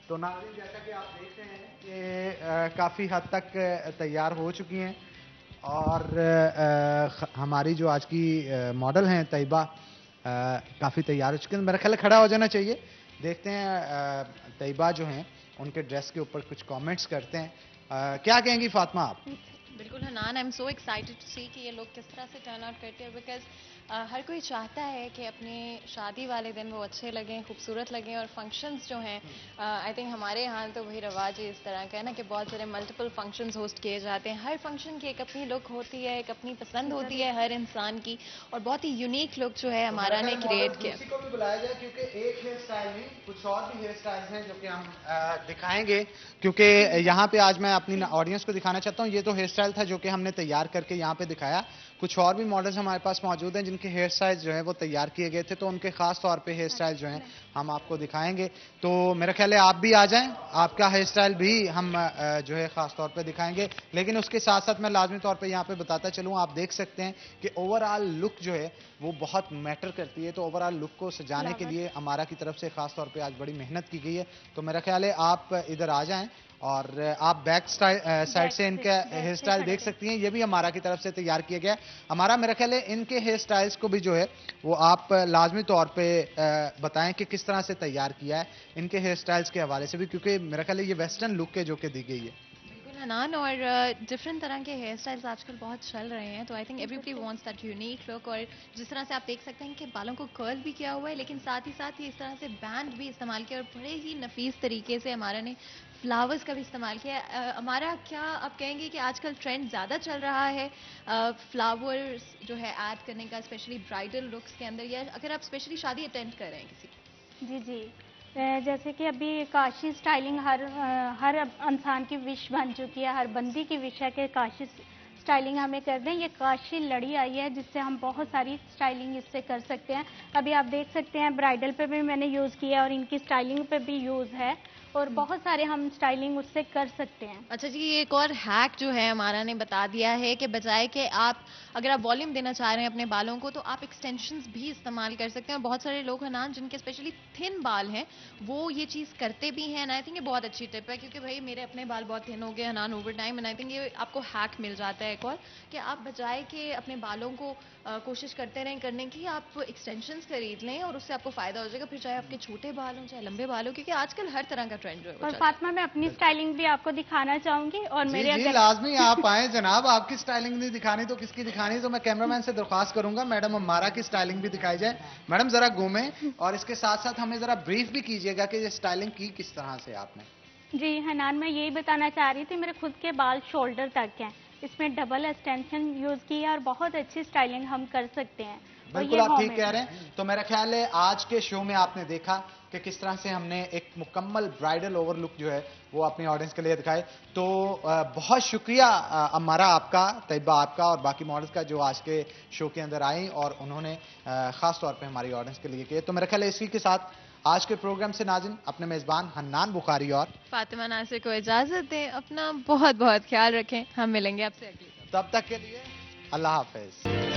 तो नाज़रीन, जैसा कि आप देख रहे हैं कि काफ़ी हद तक तैयार हो चुकी हैं, और हमारी जो आज की मॉडल हैं तैयबा काफ़ी तैयार हो चुके हैं। मेरा ख्याल खड़ा हो जाना चाहिए। देखते हैं तैयबा जो हैं उनके ड्रेस के ऊपर कुछ कमेंट्स करते हैं। क्या कहेंगी फातिमा आप? बिल्कुल Hanan, I am so excited to see कि ये लोग किस तरह से टर्न आउट करते हैं, बिकॉज हर कोई चाहता है कि अपने शादी वाले दिन वो अच्छे लगें, खूबसूरत लगें। और फंक्शंस जो हैं, आई थिंक हमारे यहाँ तो वही रवाज है इस तरह का है ना कि बहुत सारे मल्टीपल फंक्शंस होस्ट किए जाते हैं। हर फंक्शन की एक अपनी लुक होती है, एक अपनी पसंद होती है हर इंसान की, और बहुत ही यूनिक लुक जो है हमारा ने क्रिएट किया। किसी को भी बुलाया जाए, क्योंकि एक हेयर स्टाइल नहीं, कुछ और भी हेयर स्टाइल्स हैं जो कि हम दिखाएंगे, क्योंकि यहाँ पे आज मैं अपनी ऑडियंस को दिखाना चाहता हूँ। ये तो हेयर स्टाइल था जो कि हमने तैयार करके यहाँ पे दिखाया। कुछ और भी मॉडल्स हमारे पास मौजूद हैं जिनके हेयर स्टाइल जो है वो तैयार किए गए थे, तो उनके खास तौर पे हेयर स्टाइल जो हैं हम आपको दिखाएंगे। तो मेरा ख्याल है आप भी आ जाएं, आपका हेयर स्टाइल भी हम जो है खास तौर पे दिखाएंगे। लेकिन उसके साथ साथ मैं लाजमी तौर पे यहाँ पे बताता चलूँ, आप देख सकते हैं कि ओवरऑल लुक जो है वो बहुत मैटर करती है। तो ओवरऑल लुक को सजाने के लिए हमारा की तरफ से खास तौर पे आज बड़ी मेहनत की गई है। तो मेरा ख्याल है आप इधर आ जाएं, और आप बैक साइड से इनका हेयर स्टाइल देख सकती हैं। ये भी हमारा की तरफ से तैयार किया गया है। हमारा मेरा ख्याल है इनके हेयर स्टाइल्स को भी जो है वो आप लाजमी तौर पे बताएं कि किस तरह से तैयार किया है इनके हेयर स्टाइल्स के हवाले से भी, क्योंकि मेरा ख्याल है ये वेस्टर्न लुक है जो कि दी गई है। हनान, और डिफरेंट तरह के हेयर स्टाइल्स आजकल बहुत चल रहे हैं, तो I think everybody wants that unique look. और जिस तरह से आप देख सकते हैं कि बालों को कर्ल भी किया हुआ है, लेकिन साथ ही इस तरह से बैंड भी इस्तेमाल किया, और बड़े ही नफीस तरीके से हमारा ने फ्लावर्स का भी इस्तेमाल किया। हमारा क्या आप कहेंगे कि आजकल ट्रेंड ज़्यादा चल रहा है फ्लावर्स जो है ऐड करने का, स्पेशली ब्राइडल लुक्स के अंदर, या अगर आप स्पेशली शादी अटेंड कर रहे हैं किसी? जी जी, जैसे कि अभी काशी स्टाइलिंग हर इंसान की विश बन चुकी है, हर बंदी की विश है कि काशी स्टाइलिंग हमें कर दें। ये काशी लड़ी आई है जिससे हम बहुत सारी स्टाइलिंग इससे कर सकते हैं। अभी आप देख सकते हैं ब्राइडल पे भी मैंने यूज़ किया और इनकी स्टाइलिंग पे भी यूज़ है और बहुत सारे हम स्टाइलिंग उससे कर सकते हैं। अच्छा जी, ये एक और हैक जो है हमारा ने बता दिया है कि बजाय कि आप अगर आप वॉल्यूम देना चाह रहे हैं अपने बालों को तो आप एक्सटेंशंस भी इस्तेमाल कर सकते हैं। और बहुत सारे लोग हैं ना जिनके स्पेशली थिन बाल हैं वो ये चीज़ करते भी हैं। आई थिंक ये बहुत अच्छी टिप है क्योंकि भाई मेरे अपने बाल बहुत थिन हो गए Hanan over time and I think ये आपको हैक मिल जाता है एक और कि आप बजाय के अपने बालों को कोशिश करते रहें करने की, आप एक्सटेंशंस खरीद लें और उससे आपको फायदा हो जाएगा। फिर चाहे आपके छोटे बाल हों चाहे लंबे बाल हो, क्योंकि आजकल हर तरह का ट्रेंड जो है वो और चल रहा है। फातिमा मैं अपनी स्टाइलिंग भी आपको दिखाना चाहूंगी और मेरे जी अगर लाजमी आप आए जनाब। आपकी स्टाइलिंग नहीं दिखानी तो किसकी दिखानी? तो मैं कैमरामैन से दरख्वास्त करूंगा मैडम अम्मारा की स्टाइलिंग भी दिखाई जाए। मैडम जरा घूमें और इसके साथ साथ हमें जरा ब्रीफ भी कीजिएगा कि ये स्टाइलिंग की किस तरह से आपने। जी हनान, मैं यही बताना चाह रही थी, मेरे खुद के बाल शोल्डर तक हैं, इसमें डबल एक्सटेंशन यूज़ की है और बहुत अच्छी स्टाइलिंग हम कर सकते हैं। और बिल्कुल ये आप ठीक homemade कह रहे हैं। तो मेरा ख्याल है आज के शो में आपने देखा कि किस तरह से हमने एक मुकम्मल ब्राइडल ओवरलुक जो है वो अपनी ऑडियंस के लिए दिखाए। तो बहुत शुक्रिया अम्मारा आपका, तैयबा आपका और बाकी मॉडल्स का जो आज के शो के अंदर आई और उन्होंने खास तौर पे हमारी ऑडियंस के लिए किए। तो मेरा ख्याल है इसी के साथ आज के प्रोग्राम से नाज़रीन अपने मेज़बान हन्नान बुखारी और फातिमा नासिर को इजाजत दें। अपना बहुत बहुत ख्याल रखें। हम मिलेंगे आपसे अगली। तब तक के लिए अल्लाह हाफिज।